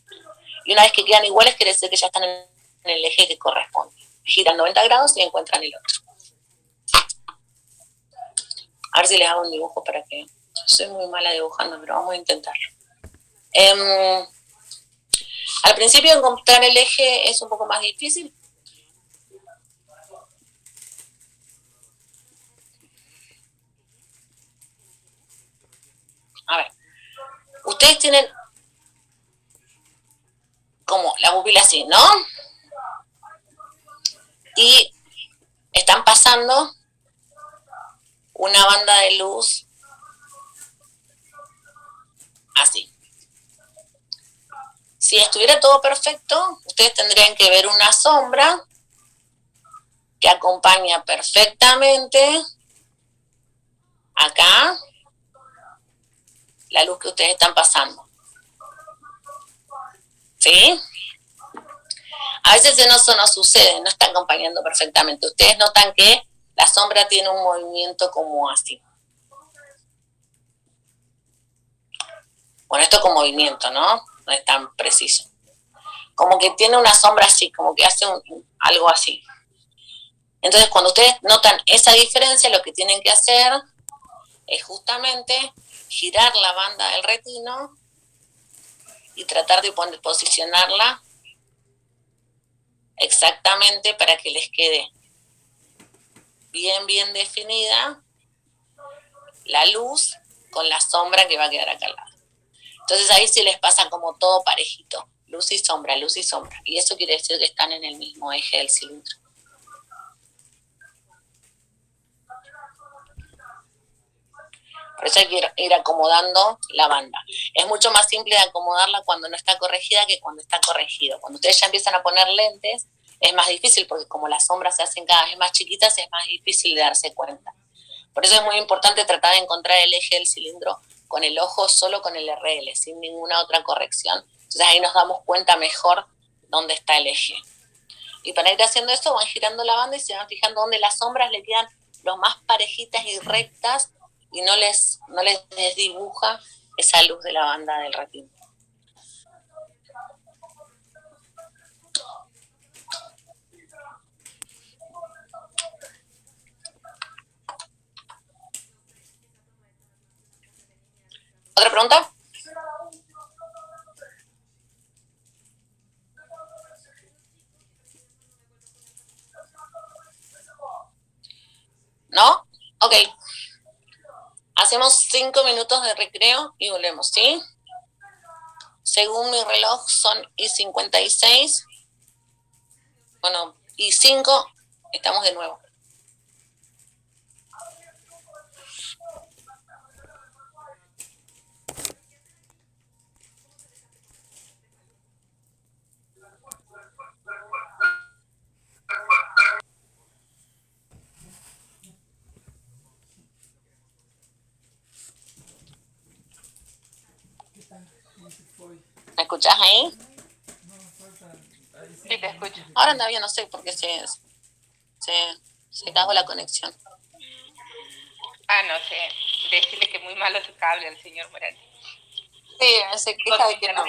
Y una vez que quedan iguales, quiere decir que ya están en el eje que corresponde. Giran 90 grados y encuentran el otro. A ver si les hago un dibujo para que... Soy muy mala dibujando, pero vamos a intentarlo. Al principio encontrar el eje es un poco más difícil. A ver, ustedes tienen como la pupila así, ¿no? Y están pasando una banda de luz así. Si estuviera todo perfecto, ustedes tendrían que ver una sombra que acompaña perfectamente acá la luz que ustedes están pasando. ¿Sí? A veces eso no sucede, no está acompañando perfectamente. Ustedes notan que la sombra tiene un movimiento como así. Bueno, esto con movimiento, ¿no? No es tan preciso. Como que tiene una sombra así, como que hace algo así. Entonces, cuando ustedes notan esa diferencia, lo que tienen que hacer es justamente girar la banda del retino y tratar de posicionarla exactamente para que les quede bien definida la luz con la sombra que va a quedar acá al lado. Entonces ahí sí les pasa como todo parejito, luz y sombra, luz y sombra. Y eso quiere decir que están en el mismo eje del cilindro. Por eso hay que ir acomodando la banda. Es mucho más simple de acomodarla cuando no está corregida que cuando está corregido. Cuando ustedes ya empiezan a poner lentes, es más difícil porque como las sombras se hacen cada vez más chiquitas, es más difícil de darse cuenta. Por eso es muy importante tratar de encontrar el eje del cilindro con el ojo, solo con el RL, sin ninguna otra corrección. Entonces ahí nos damos cuenta mejor dónde está el eje. Y para ir haciendo eso van girando la banda y se van fijando dónde las sombras le quedan lo más parejitas y rectas y no les desdibuja esa luz de la banda del ratín. ¿Otra pregunta? ¿No? Ok. Hacemos 5 minutos de recreo y volvemos, ¿sí? Según mi reloj son y 56. Bueno, y 5, estamos de nuevo. ¿Me escuchás ahí? Sí, te escucho. Ahora anda bien, no sé por qué se cagó la conexión. Ah, no sé. Decirle que muy malo su cable al señor Morales. Sí, se queja de que no.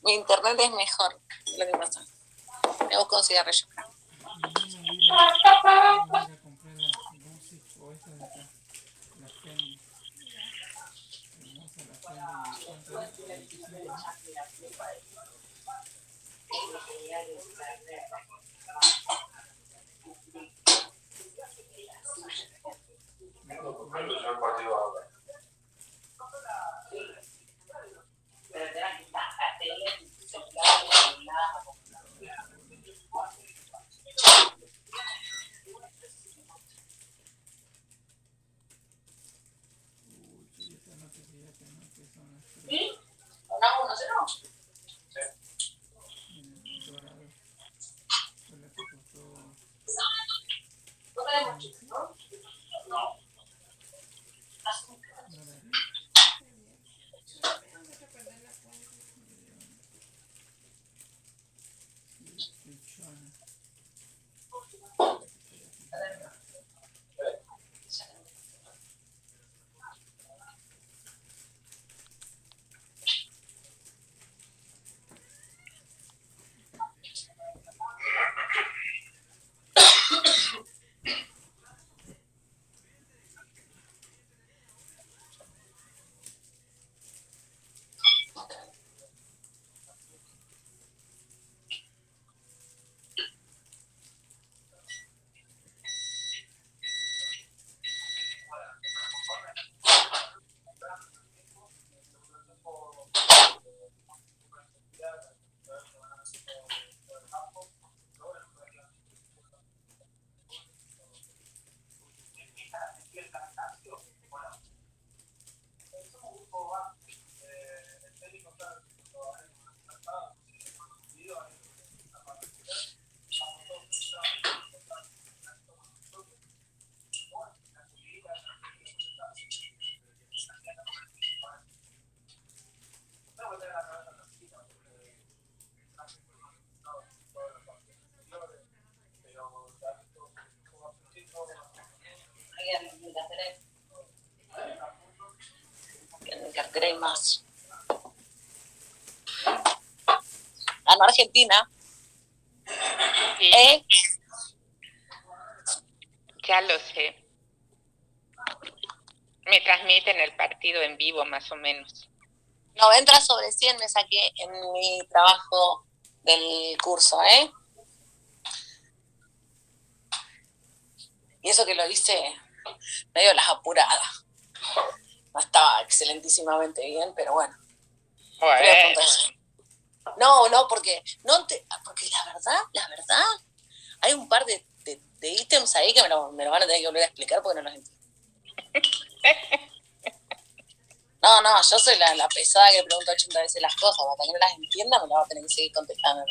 Mi internet es mejor. Lo que pasa. Me busco un cigarrillo. Voy a comprar la Music o esta de acá, la Fendi. Hermosa la Fendi. ¿Cuánto es? 25, ¿no? Cartera y más. Ganó Argentina. Sí. Ya lo sé. Me transmiten el partido en vivo, más o menos. 90 sobre 100 me saqué en mi trabajo del curso, ¿eh? Y eso que lo hice medio las apuradas. No estaba excelentísimamente bien, pero bueno. Bueno. No, porque la verdad, hay un par de ítems ahí que me lo van a tener que volver a explicar porque no los entiendo. No, yo soy la pesada que pregunta 80 veces las cosas, hasta que no las entienda me las va a tener que seguir contestando.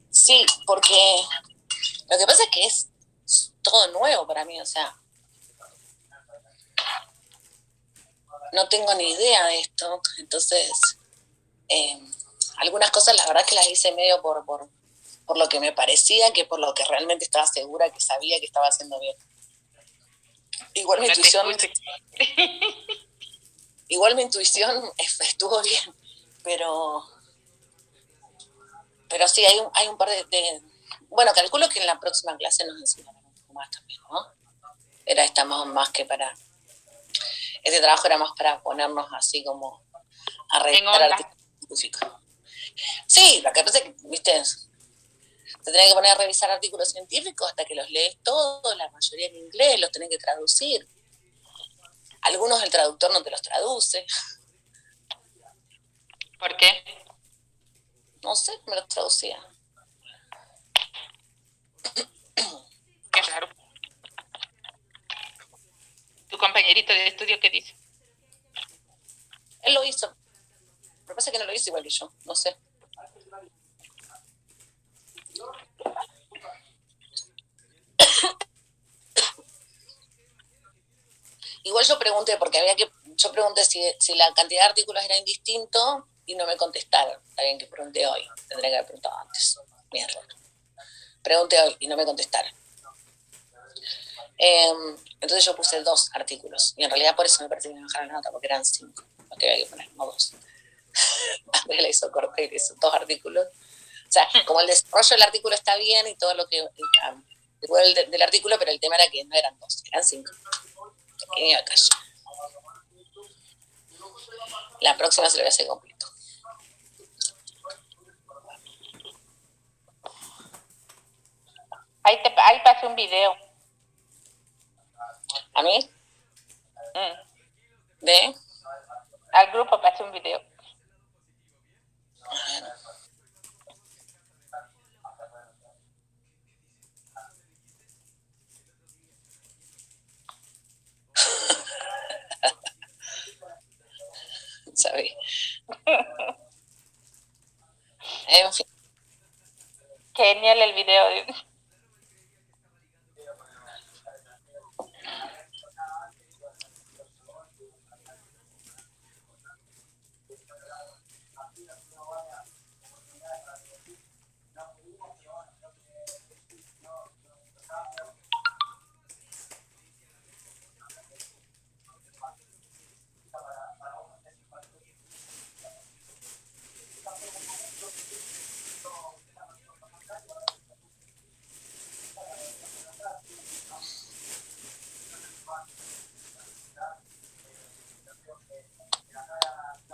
Sí, porque lo que pasa es que es todo nuevo para mí, o sea, no tengo ni idea de esto, entonces Algunas cosas la verdad que las hice medio por lo que me parecía, que por lo que realmente estaba segura, que sabía que estaba haciendo bien. Igual mi intuición estuvo bien, pero sí, hay un par de... Bueno, calculo que en la próxima clase nos enseñarán un poco más también, ¿no? Era esta más que para... Este trabajo era más para ponernos así como a revisar artículos científicos. Sí, lo que pasa es que, viste, te tenés que poner a revisar artículos científicos hasta que los lees todos, la mayoría en inglés, los tenés que traducir. Algunos el traductor no te los traduce. ¿Por qué? No sé, me los traducía. Qué raro. ¿Tu compañerito de estudio qué dice? Él lo hizo. Lo que pasa es que no lo hizo igual que yo, no sé. Igual yo pregunté, porque yo pregunté si la cantidad de artículos era indistinto y no me contestaron. Está bien que pregunté hoy, tendría que haber preguntado antes. Mierda. Pregunté hoy y no me contestaron. Entonces yo puse 2 artículos y en realidad por eso me parece que me bajaron la nota, porque eran 5 lo que había que poner, no 2. Andrea le hizo corte y le hizo 2 artículos. O sea, como el desarrollo del artículo está bien y todo lo que del artículo, pero el tema era que no eran 2, eran 5. Y me iba a callar. La próxima se lo voy a hacer completo. Ahí pasé un video. ¿A mí? ¿De? Al grupo pasé un video. ¿Sabes? En fin. Genial el video.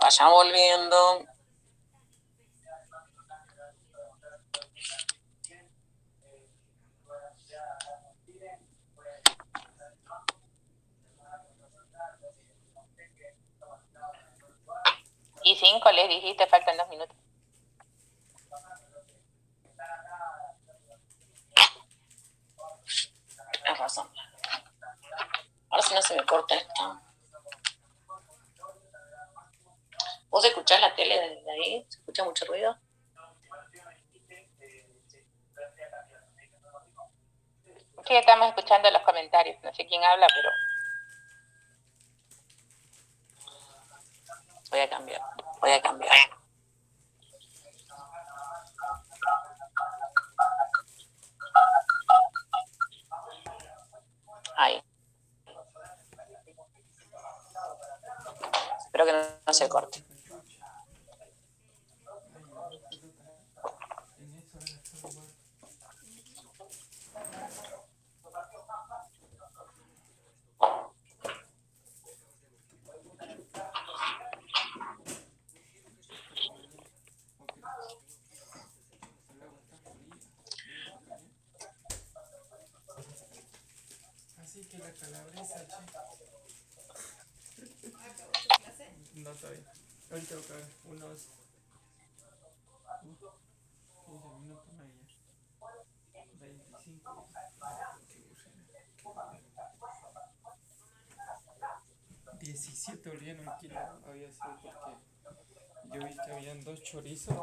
Vayan volviendo. Y 5 les dijiste, faltan 2 minutos. Tienes razón. Ahora si no se me corta esto. ¿Vos escuchás la tele desde ahí? ¿Se escucha mucho ruido? Sí, estamos escuchando los comentarios. No sé quién habla, pero... Voy a cambiar. Ahí. Espero que no se corte. Así que la calabresa, che. No, todavía. Ahorita voy a acabar unos 15 minutos más ya. 25. 17 olían el kilo. Había sido porque yo vi que habían 2 chorizos.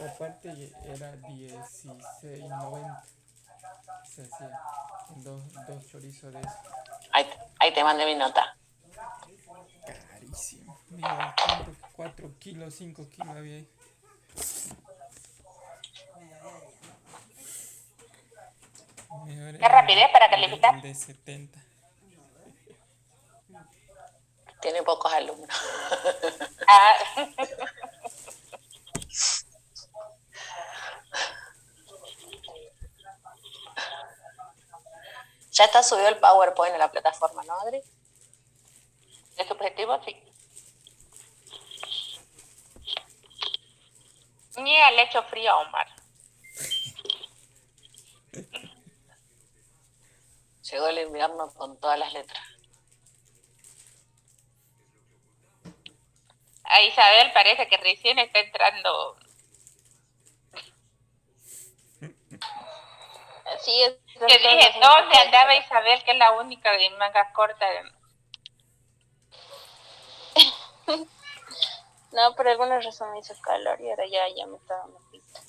Aparte era 16.90. Se hacía dos chorizos de eso. Ahí te mandé mi nota. Carísimo. Mira, ¿cuánto? 4 kilos, 5 kilos había ahí. Mejor ¿Qué rapidez para calificar? el de 70. Tiene pocos alumnos. Ah, Ya está subido el PowerPoint en la plataforma, ¿no, Adri? ¿de subjetivo? Sí. Ni el hecho frío, Omar. Llegó el invierno con todas las letras. A Isabel parece que recién está entrando. Sí, es Te dije, ¿dónde andaba Isabel, que es la única de mangas cortas? No, por alguna razón me hizo calor y ahora ya me está dando pita.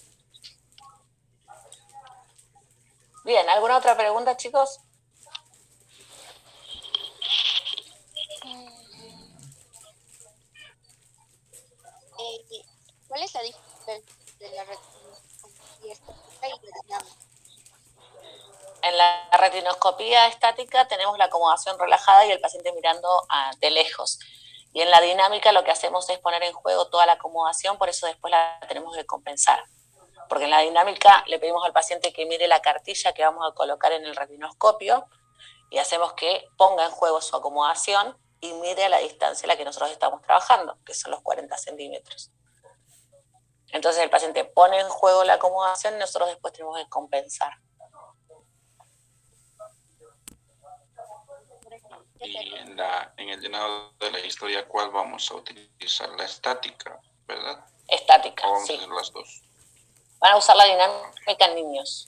Bien, ¿alguna otra pregunta, chicos? ¿Cuál es la diferencia de la retinoscopía estática y la dinámica? En la retinoscopía estática tenemos la acomodación relajada y el paciente mirando de lejos. Y en la dinámica lo que hacemos es poner en juego toda la acomodación, por eso después la tenemos que compensar. Porque en la dinámica le pedimos al paciente que mire la cartilla que vamos a colocar en el retinoscopio y hacemos que ponga en juego su acomodación y mire a la distancia a la que nosotros estamos trabajando, que son los 40 centímetros. Entonces el paciente pone en juego la acomodación y nosotros después tenemos que compensar. Y en el llenado de la historia, ¿cuál vamos a utilizar? La estática, ¿verdad? Estática, ¿O vamos sí. a hacer las dos? Van a usar la dinámica en niños.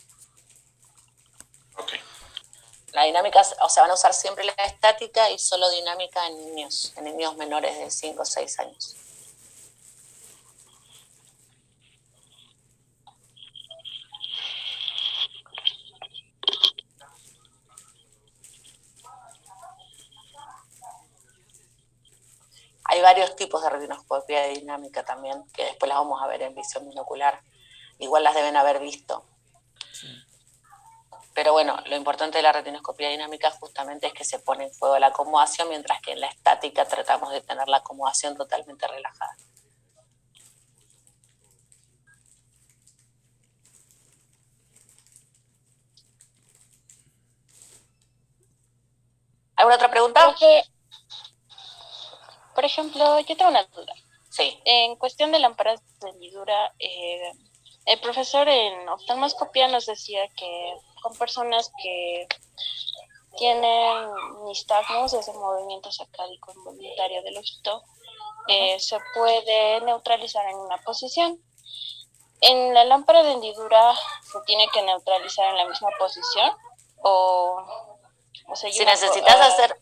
Ok. La dinámica, o sea, van a usar siempre la estática y solo dinámica en niños menores de 5 o 6 años. Hay varios tipos de retinoscopía dinámica también, que después las vamos a ver en visión binocular. Igual las deben haber visto. Sí. Pero bueno, lo importante de la retinoscopía dinámica justamente es que se pone en juego la acomodación, mientras que en la estática tratamos de tener la acomodación totalmente relajada. ¿Alguna otra pregunta? Por ejemplo, yo tengo una duda. Sí. En cuestión de lámparas de hendidura, el profesor en oftalmoscopía nos decía que con personas que tienen nistagmus, ese movimiento sacádico involuntario del ojito, se puede neutralizar en una posición. ¿En la lámpara de hendidura se tiene que neutralizar en la misma posición? Si necesitas hacer...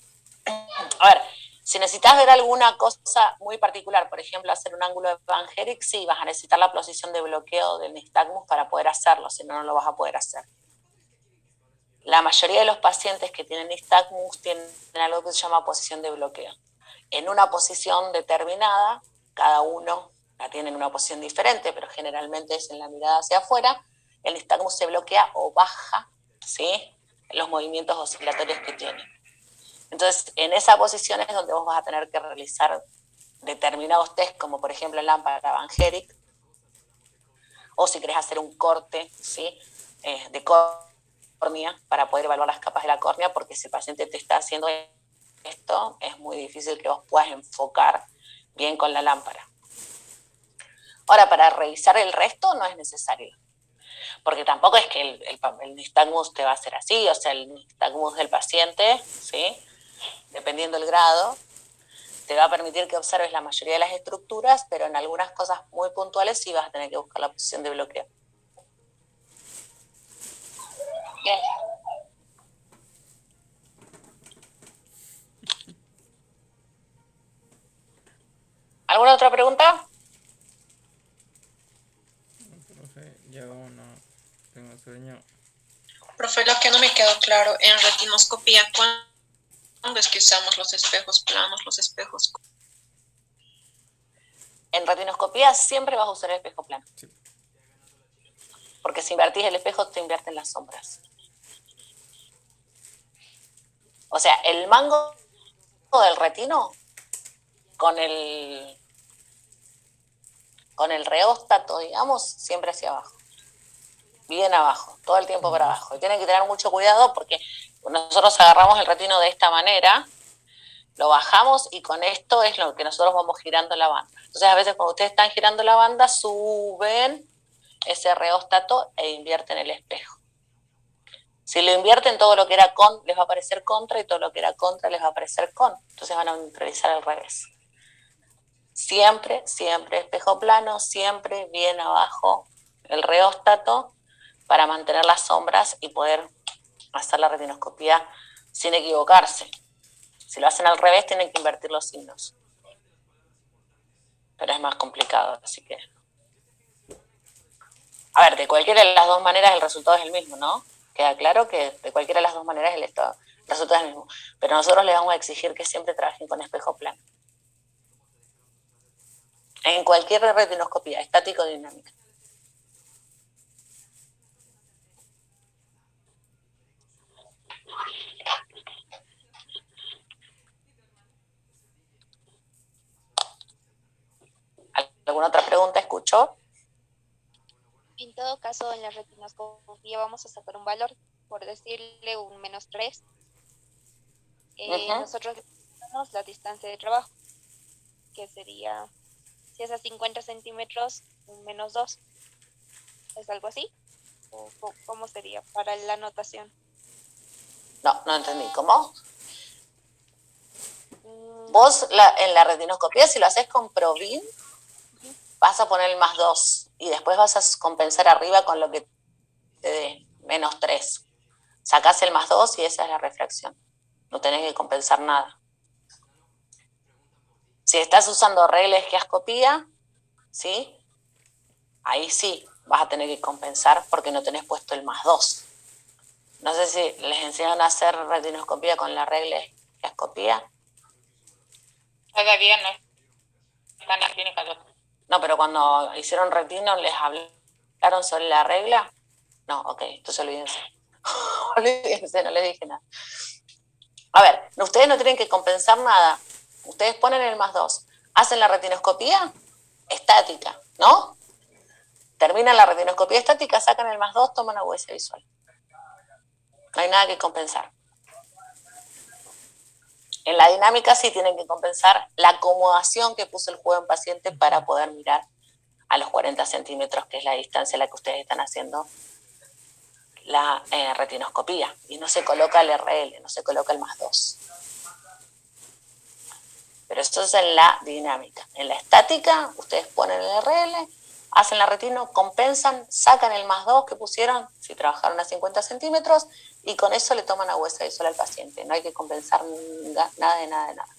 A ver, si necesitas ver alguna cosa muy particular, por ejemplo, hacer un ángulo de Van Herrick, sí, vas a necesitar la posición de bloqueo del nistagmus para poder hacerlo, si no, no lo vas a poder hacer. La mayoría de los pacientes que tienen nistagmus tienen algo que se llama posición de bloqueo. En una posición determinada, cada uno la tiene en una posición diferente, pero generalmente es en la mirada hacia afuera, el nistagmus se bloquea o baja, ¿sí?, los movimientos oscilatorios que tiene. Entonces, en esa posición es donde vos vas a tener que realizar determinados test, como por ejemplo el lámpara Van Herrick, o si querés hacer un corte, ¿sí?, de córnea para poder evaluar las capas de la córnea, porque si el paciente te está haciendo esto, es muy difícil que vos puedas enfocar bien con la lámpara. Ahora, para revisar el resto no es necesario, porque tampoco es que el nistagmus te va a hacer así, o sea, el nistagmus del paciente, ¿sí?, dependiendo del grado, te va a permitir que observes la mayoría de las estructuras, pero en algunas cosas muy puntuales sí vas a tener que buscar la posición de bloqueo. Gracias. ¿Alguna otra pregunta? Profe, yo no tengo sueño. Profe, lo que no me quedó claro, en retinoscopía, ¿cuánto es que usamos los espejos planos, los espejos. En retinoscopía siempre vas a usar el espejo plano. Sí. Porque si invertís el espejo, te invierten las sombras. O sea, el mango del retino con el reóstato, digamos, siempre hacia abajo. Bien abajo, todo el tiempo para abajo. Y tienen que tener mucho cuidado porque nosotros agarramos el retino de esta manera, lo bajamos y con esto es lo que nosotros vamos girando la banda. Entonces a veces cuando ustedes están girando la banda, suben ese reóstato e invierten el espejo. Si lo invierten, todo lo que era con les va a aparecer contra y todo lo que era contra les va a aparecer con. Entonces van a realizar al revés. Siempre, siempre espejo plano, siempre bien abajo el reóstato para mantener las sombras y poder hacer la retinoscopía sin equivocarse. Si lo hacen al revés, tienen que invertir los signos. Pero es más complicado, así que... A ver, de cualquiera de las dos maneras el resultado es el mismo, ¿no? Queda claro que de cualquiera de las dos maneras el resultado es el mismo. Pero nosotros les vamos a exigir que siempre trabajen con espejo plano. En cualquier retinoscopía, estática o dinámica. ¿Alguna otra pregunta escuchó? En todo caso, en la retinoscopía vamos a sacar un valor, por decirle un -3. Nosotros tenemos la distancia de trabajo, que sería, si es a 50 centímetros, un -2. ¿Es algo así? ¿O cómo sería para la anotación? No, no entendí. ¿Cómo? Vos en la retinoscopía, si lo haces con Provin, vas a poner el +2 y después vas a compensar arriba con lo que te dé, -3. Sacás el +2 y esa es la refracción. No tenés que compensar nada. Si estás usando regla de esquiascopía, ¿sí? Ahí sí vas a tener que compensar porque no tenés puesto el +2. No sé si les enseñan a hacer retinoscopía con la regla de esquiascopía. Todavía no están en clínica, doctor. No, pero cuando hicieron retino, ¿les hablaron sobre la regla? No, ok, entonces olvídense. Olvídense, no les dije nada. A ver, ustedes no tienen que compensar nada. Ustedes ponen el +2. Hacen la retinoscopía estática, ¿no? Terminan la retinoscopía estática, sacan el +2, toman una huella visual. No hay nada que compensar. En la dinámica sí tienen que compensar la acomodación que puso el joven paciente para poder mirar a los 40 centímetros, que es la distancia a la que ustedes están haciendo la retinoscopía. Y no se coloca el RL, no se coloca el +2. Pero eso es en la dinámica. En la estática, ustedes ponen el RL, hacen la retino, compensan, sacan el +2 que pusieron, si trabajaron a 50 centímetros, y con eso le toman a huesa visual al paciente. No hay que compensar nada de nada de nada.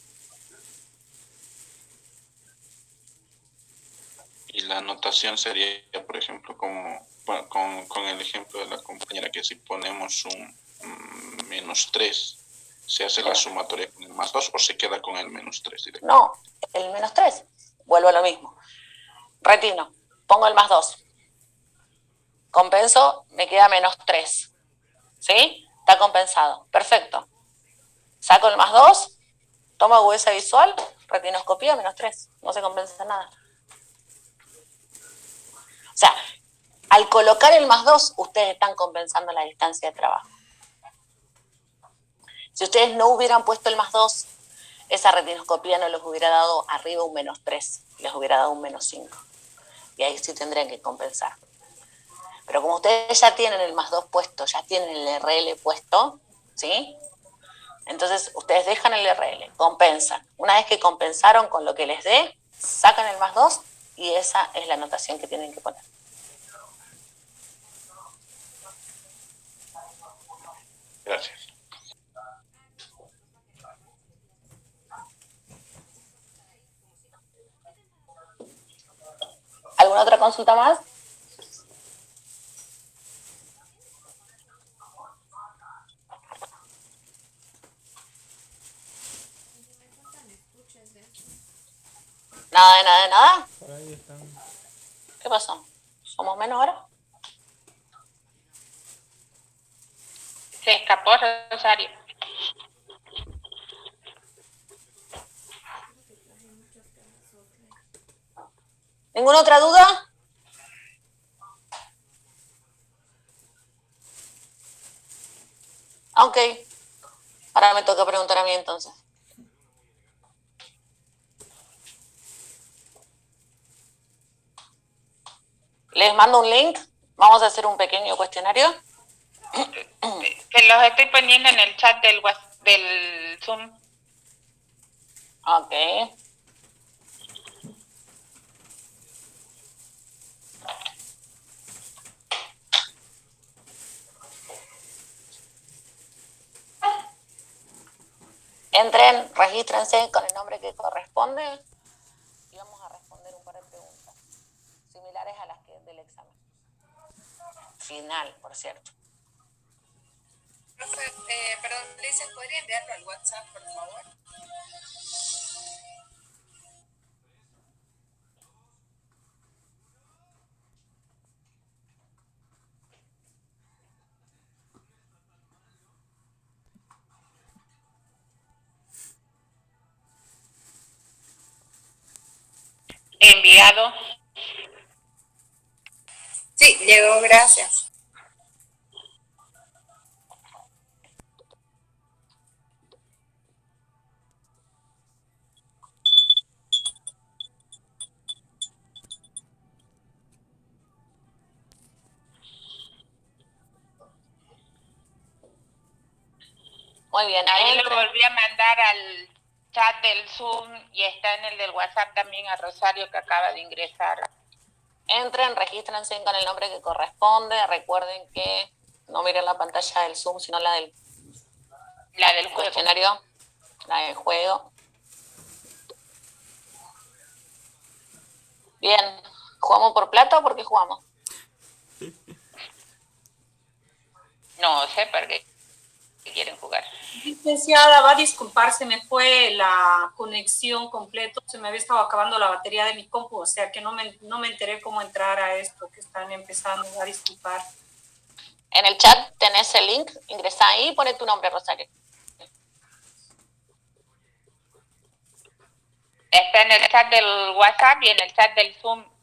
Y la anotación sería, por ejemplo, como bueno, con el ejemplo de la compañera, que si ponemos un -3, ¿se hace la sumatoria con el +2 o se queda con el -3 directo? No, el -3. Vuelvo a lo mismo. Retino, pongo el +2. Compenso, me queda -3. ¿Sí? Está compensado. Perfecto. Saco el +2, tomo agudeza visual, retinoscopía, -3. No se compensa nada. O sea, al colocar el +2, ustedes están compensando la distancia de trabajo. Si ustedes no hubieran puesto el +2, esa retinoscopía no les hubiera dado arriba un -3, les hubiera dado un -5. Y ahí sí tendrían que compensar. Pero como ustedes ya tienen el +2 puesto, ya tienen el RL puesto, ¿sí? Entonces ustedes dejan el RL, compensan. Una vez que compensaron con lo que les dé, sacan el +2 y esa es la anotación que tienen que poner. Gracias. ¿Alguna otra consulta más? Nada de nada de nada. Por ahí están. ¿Qué pasó? ¿Somos menos ahora? Se escapó Rosario. ¿Ninguna otra duda? Ok. Ahora me toca preguntar a mí entonces. Les mando un link. Vamos a hacer un pequeño cuestionario. Que los estoy poniendo en el chat del Zoom. Ok. Entren, regístrense con el nombre que corresponde y vamos a responder un par de preguntas similares a las que del examen final, por cierto. Profe, perdón, Ulises, ¿podría enviarlo al WhatsApp, por favor? Enviado. Sí, llegó, gracias. Muy bien. Ahí lo volví a mandar al chat del Zoom y está en el del WhatsApp también a Rosario que acaba de ingresar. Entren, regístrense con el nombre que corresponde. Recuerden que no miren la pantalla del Zoom, sino la del cuestionario, la del juego. Bien, ¿jugamos por plata o por qué jugamos? No sé por qué quieren jugar. Licenciada, va a disculpar, se me fue la conexión completo, se me había estado acabando la batería de mi compu, o sea que no me enteré cómo entrar a esto que están empezando, va a disculpar. En el chat tenés el link, ingresa ahí y pone tu nombre, Rosario. Está en el chat del WhatsApp y en el chat del Zoom.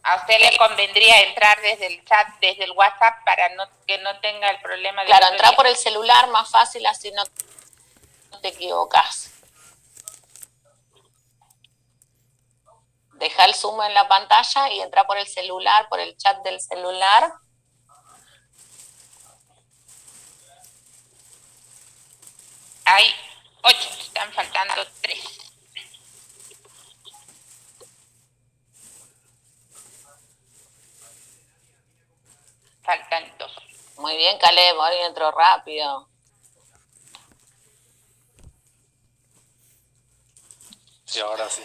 A usted le convendría entrar desde el chat, desde el WhatsApp, para que no tenga el problema de... Claro, entrar por el celular, más fácil, así no te equivocas. Deja el Zoom en la pantalla y entra por el celular, por el chat del celular. Hay 8, están faltando 3. Faltan 2. Muy bien, Caleb, hoy entró rápido. Sí, ahora sí.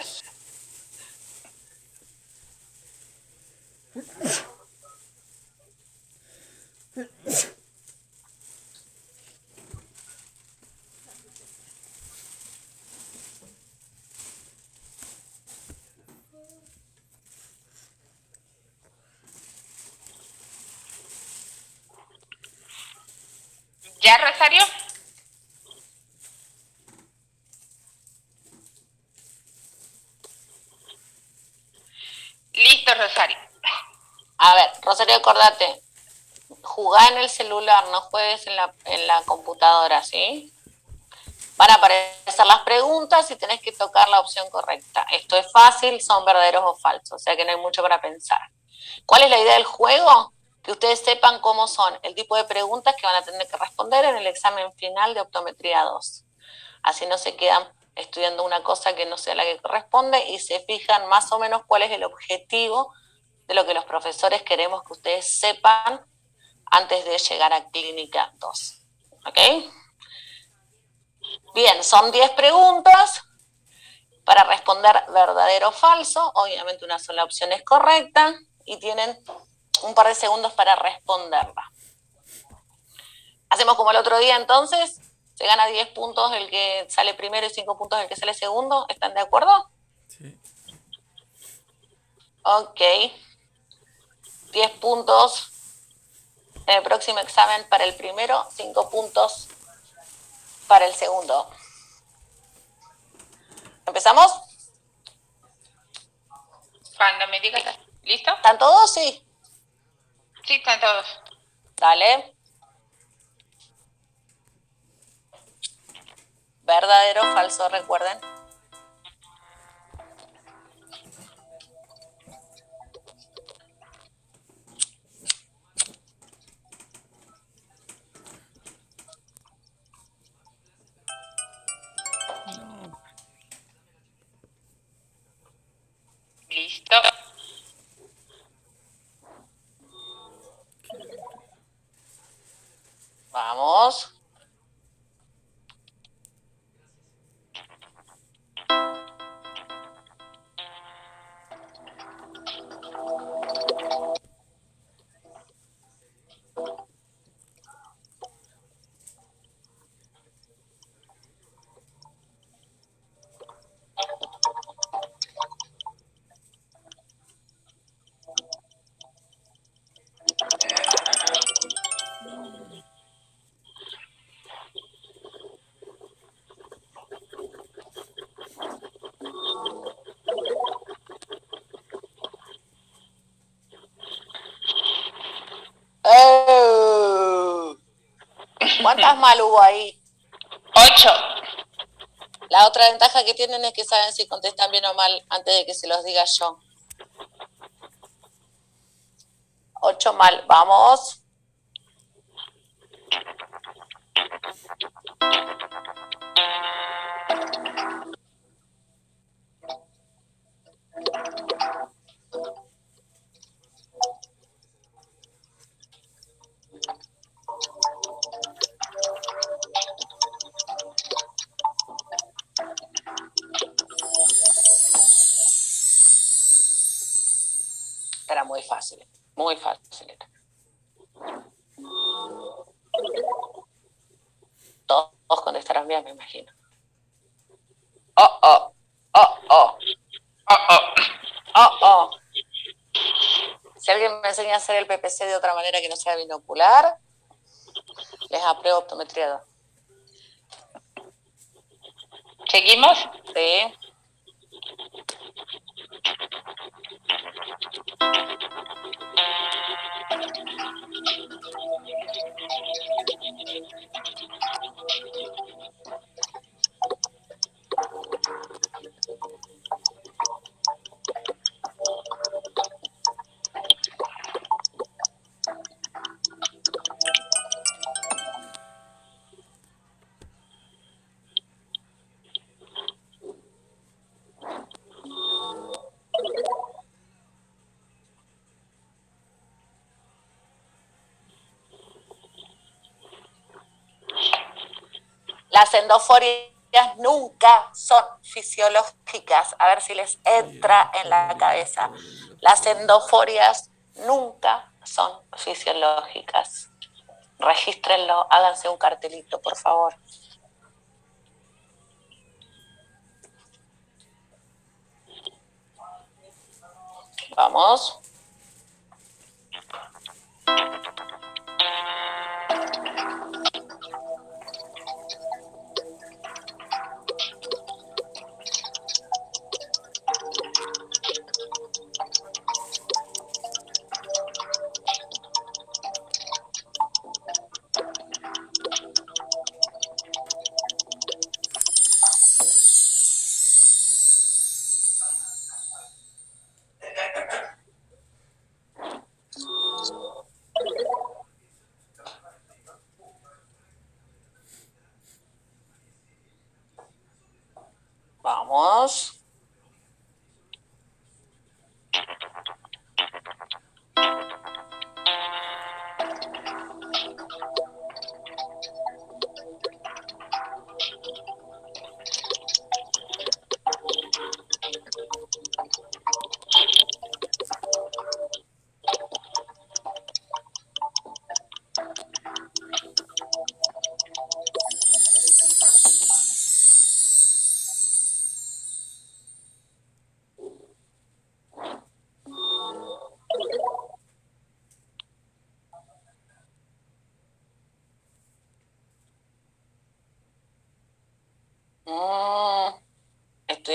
¿Ya, Rosario? Listo, Rosario. A ver, Rosario, acordate, jugá en el celular, no juegues en la computadora, ¿sí? Van a aparecer las preguntas y tenés que tocar la opción correcta. Esto es fácil, son verdaderos o falsos, o sea que no hay mucho para pensar. ¿Cuál es la idea del juego? Que ustedes sepan cómo son el tipo de preguntas que van a tener que responder en el examen final de optometría 2. Así no se quedan estudiando una cosa que no sea la que corresponde y se fijan más o menos cuál es el objetivo de lo que los profesores queremos que ustedes sepan antes de llegar a clínica 2. ¿Ok? Bien, son 10 preguntas para responder verdadero o falso. Obviamente una sola opción es correcta y tienen un par de segundos para responderla. Hacemos como el otro día entonces. Se gana 10 puntos el que sale primero y 5 puntos el que sale segundo. ¿Están de acuerdo? Sí. Ok. 10 puntos en el próximo examen para el primero, 5 puntos para el segundo. ¿Empezamos? Cuando me digas, ¿listo? ¿Están todos? Sí. Sí, están todos. Dale. Verdadero o falso, recuerden. Listo. Vamos. ¿Cuántas mal hubo ahí? 8. La otra ventaja que tienen es que saben si contestan bien o mal antes de que se los diga yo. 8 mal. Vamos. Era muy fácil. Muy fácil. Todos contestaron bien, me imagino. Oh. Si alguien me enseña a hacer el PPC de otra manera que no sea binocular, les apruebo optometría 2. ¿Seguimos? Sí. Las endoforias nunca son fisiológicas. A ver si les entra en la cabeza. Las endoforias nunca son fisiológicas. Regístrenlo, háganse un cartelito, por favor. Vamos. Vamos.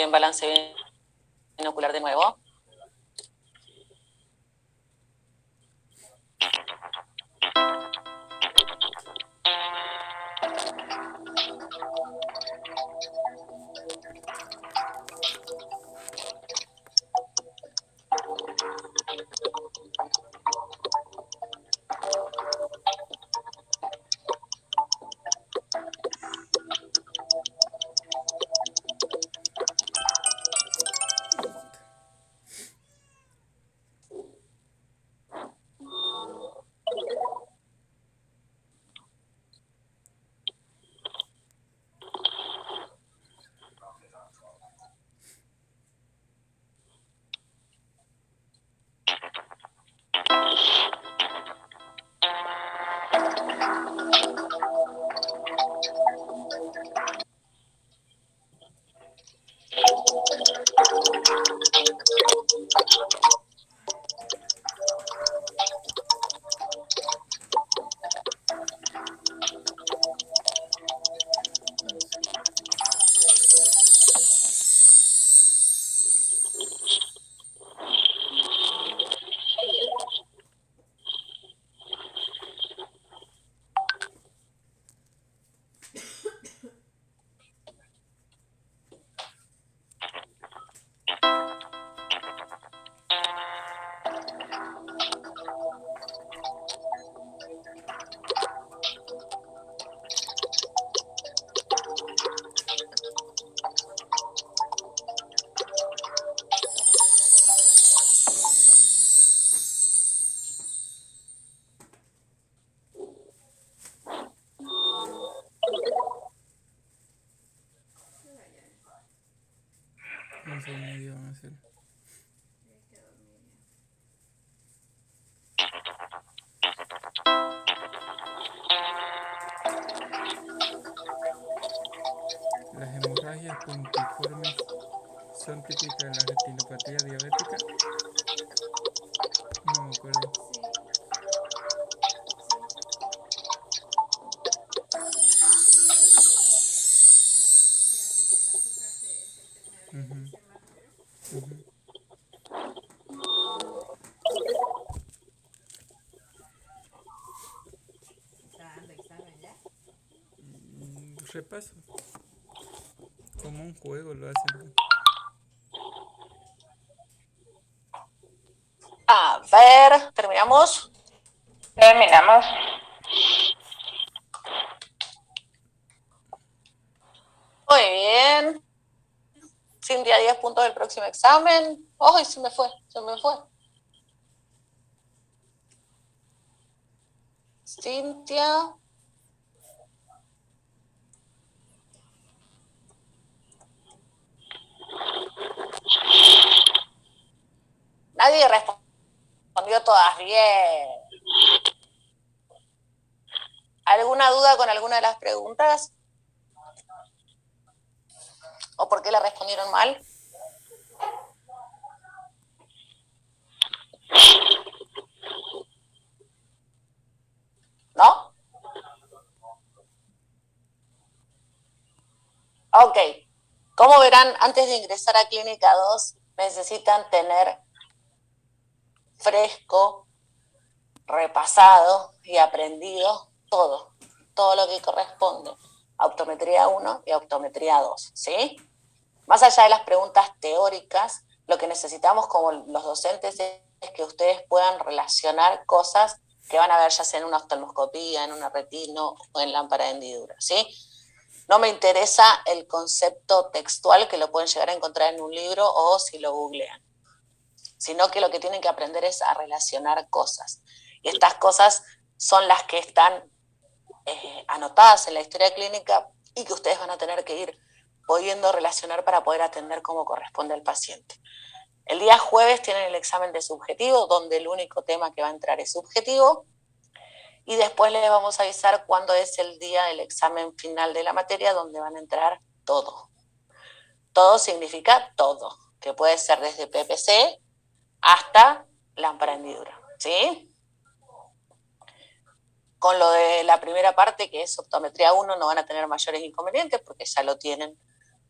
en balance binocular de nuevo. No sé, medio van a hacer. Las hemorragias puntiformes son típicas de la retinopatía diabética. No me acuerdo. Repaso. Como un juego lo hacen. A ver, ¿terminamos? Terminamos. Muy bien. Cintia, 10 puntos del próximo examen. ¡Ay, se me fue! Cintia. Nadie respondió todas bien. ¿Alguna duda con alguna de las preguntas? ¿O por qué la respondieron mal? ¿No? Ok. Como verán, antes de ingresar a Clínica 2, necesitan tener fresco, repasado y aprendido todo lo que corresponde a optometría 1 y a optometría 2, ¿sí? Más allá de las preguntas teóricas, lo que necesitamos como los docentes es que ustedes puedan relacionar cosas que van a ver ya sea en una oftalmoscopía, en una retino o en lámpara de hendidura, ¿sí? No me interesa el concepto textual que lo pueden llegar a encontrar en un libro o si lo googlean, sino que lo que tienen que aprender es a relacionar cosas. Y estas cosas son las que están anotadas en la historia clínica y que ustedes van a tener que ir pudiendo relacionar para poder atender como corresponde al paciente. El día jueves tienen el examen de subjetivo, donde el único tema que va a entrar es subjetivo, y después les vamos a avisar cuándo es el día del examen final de la materia, donde van a entrar todo. Todo significa todo, que puede ser desde PPC hasta lámpara de hendidura, ¿sí? Con lo de la primera parte, que es optometría 1, no van a tener mayores inconvenientes porque ya lo tienen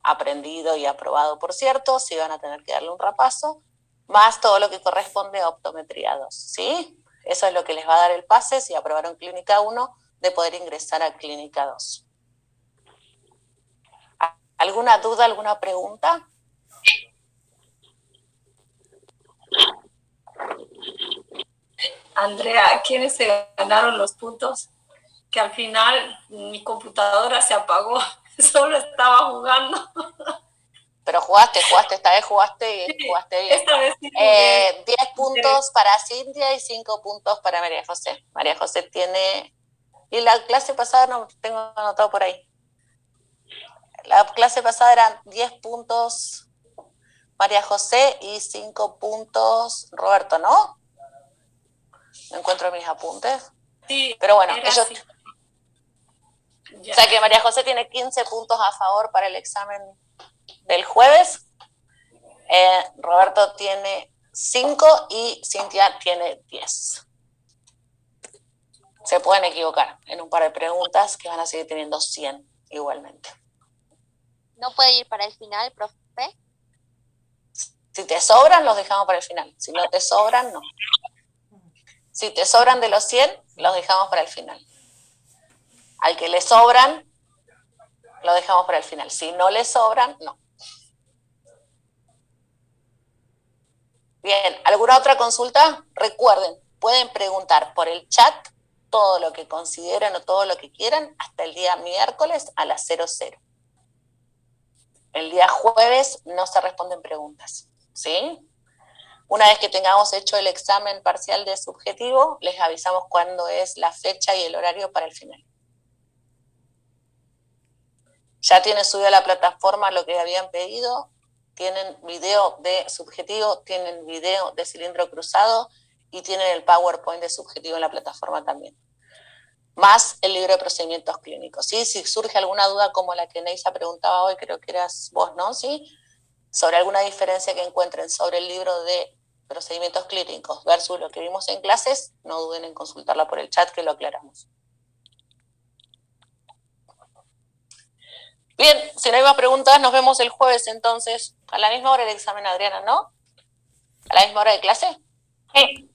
aprendido y aprobado, por cierto, sí van a tener que darle un repaso, más todo lo que corresponde a optometría 2, ¿sí? Eso es lo que les va a dar el pase, si aprobaron clínica 1, de poder ingresar a clínica 2. ¿Alguna duda, alguna pregunta? Andrea, ¿quiénes se ganaron los puntos? Que al final mi computadora se apagó, solo estaba jugando. Pero jugaste, esta vez jugaste y jugaste bien. Esta vez sí jugué. 10 puntos para Cintia y 5 puntos para María José. María José tiene... Y la clase pasada no tengo anotado por ahí. La clase pasada eran 10 puntos María José y 5 puntos Roberto, ¿no? No encuentro mis apuntes. Sí, pero bueno, ellos... así. O sea que María José tiene 15 puntos a favor para el examen del jueves. Roberto tiene 5 y Cintia tiene 10. Se pueden equivocar en un par de preguntas que van a seguir teniendo 100 igualmente. ¿No puede ir para el final, profe? Si te sobran, los dejamos para el final. Si no te sobran, no. Si te sobran de los 100, los dejamos para el final. Al que le sobran, lo dejamos para el final. Si no le sobran, no. Bien, ¿alguna otra consulta? Recuerden, pueden preguntar por el chat todo lo que consideren o todo lo que quieran hasta el día miércoles a las 00. El día jueves no se responden preguntas, ¿sí? Una vez que tengamos hecho el examen parcial de subjetivo, les avisamos cuándo es la fecha y el horario para el final. Ya tienen subido a la plataforma lo que habían pedido, tienen video de subjetivo, tienen video de cilindro cruzado y tienen el PowerPoint de subjetivo en la plataforma también. Más el libro de procedimientos clínicos, ¿sí? Si surge alguna duda como la que Neisa preguntaba hoy, creo que eras vos, ¿no? ¿Sí? Sobre alguna diferencia que encuentren sobre el libro de procedimientos clínicos versus lo que vimos en clases, no duden en consultarla por el chat que lo aclaramos. Bien, si no hay más preguntas, nos vemos el jueves entonces, a la misma hora del examen, Adriana, ¿no? ¿A la misma hora de clase? Sí.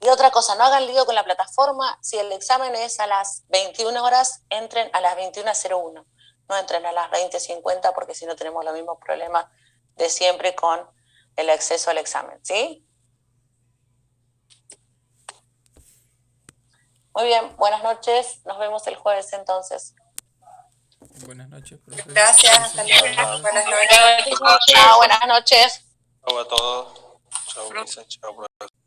Y otra cosa, no hagan lío con la plataforma, si el examen es a las 21 horas, entren a las 21:01, no entren a las 20:50 porque si no tenemos los mismos problemas de siempre con el acceso al examen, ¿sí? Muy bien, buenas noches, nos vemos el jueves entonces. Buenas noches, profesor. Gracias, hasta luego. Buenas noches. Chao, buenas noches. Chao a todos. Chao, Lisa. Chao, profesor.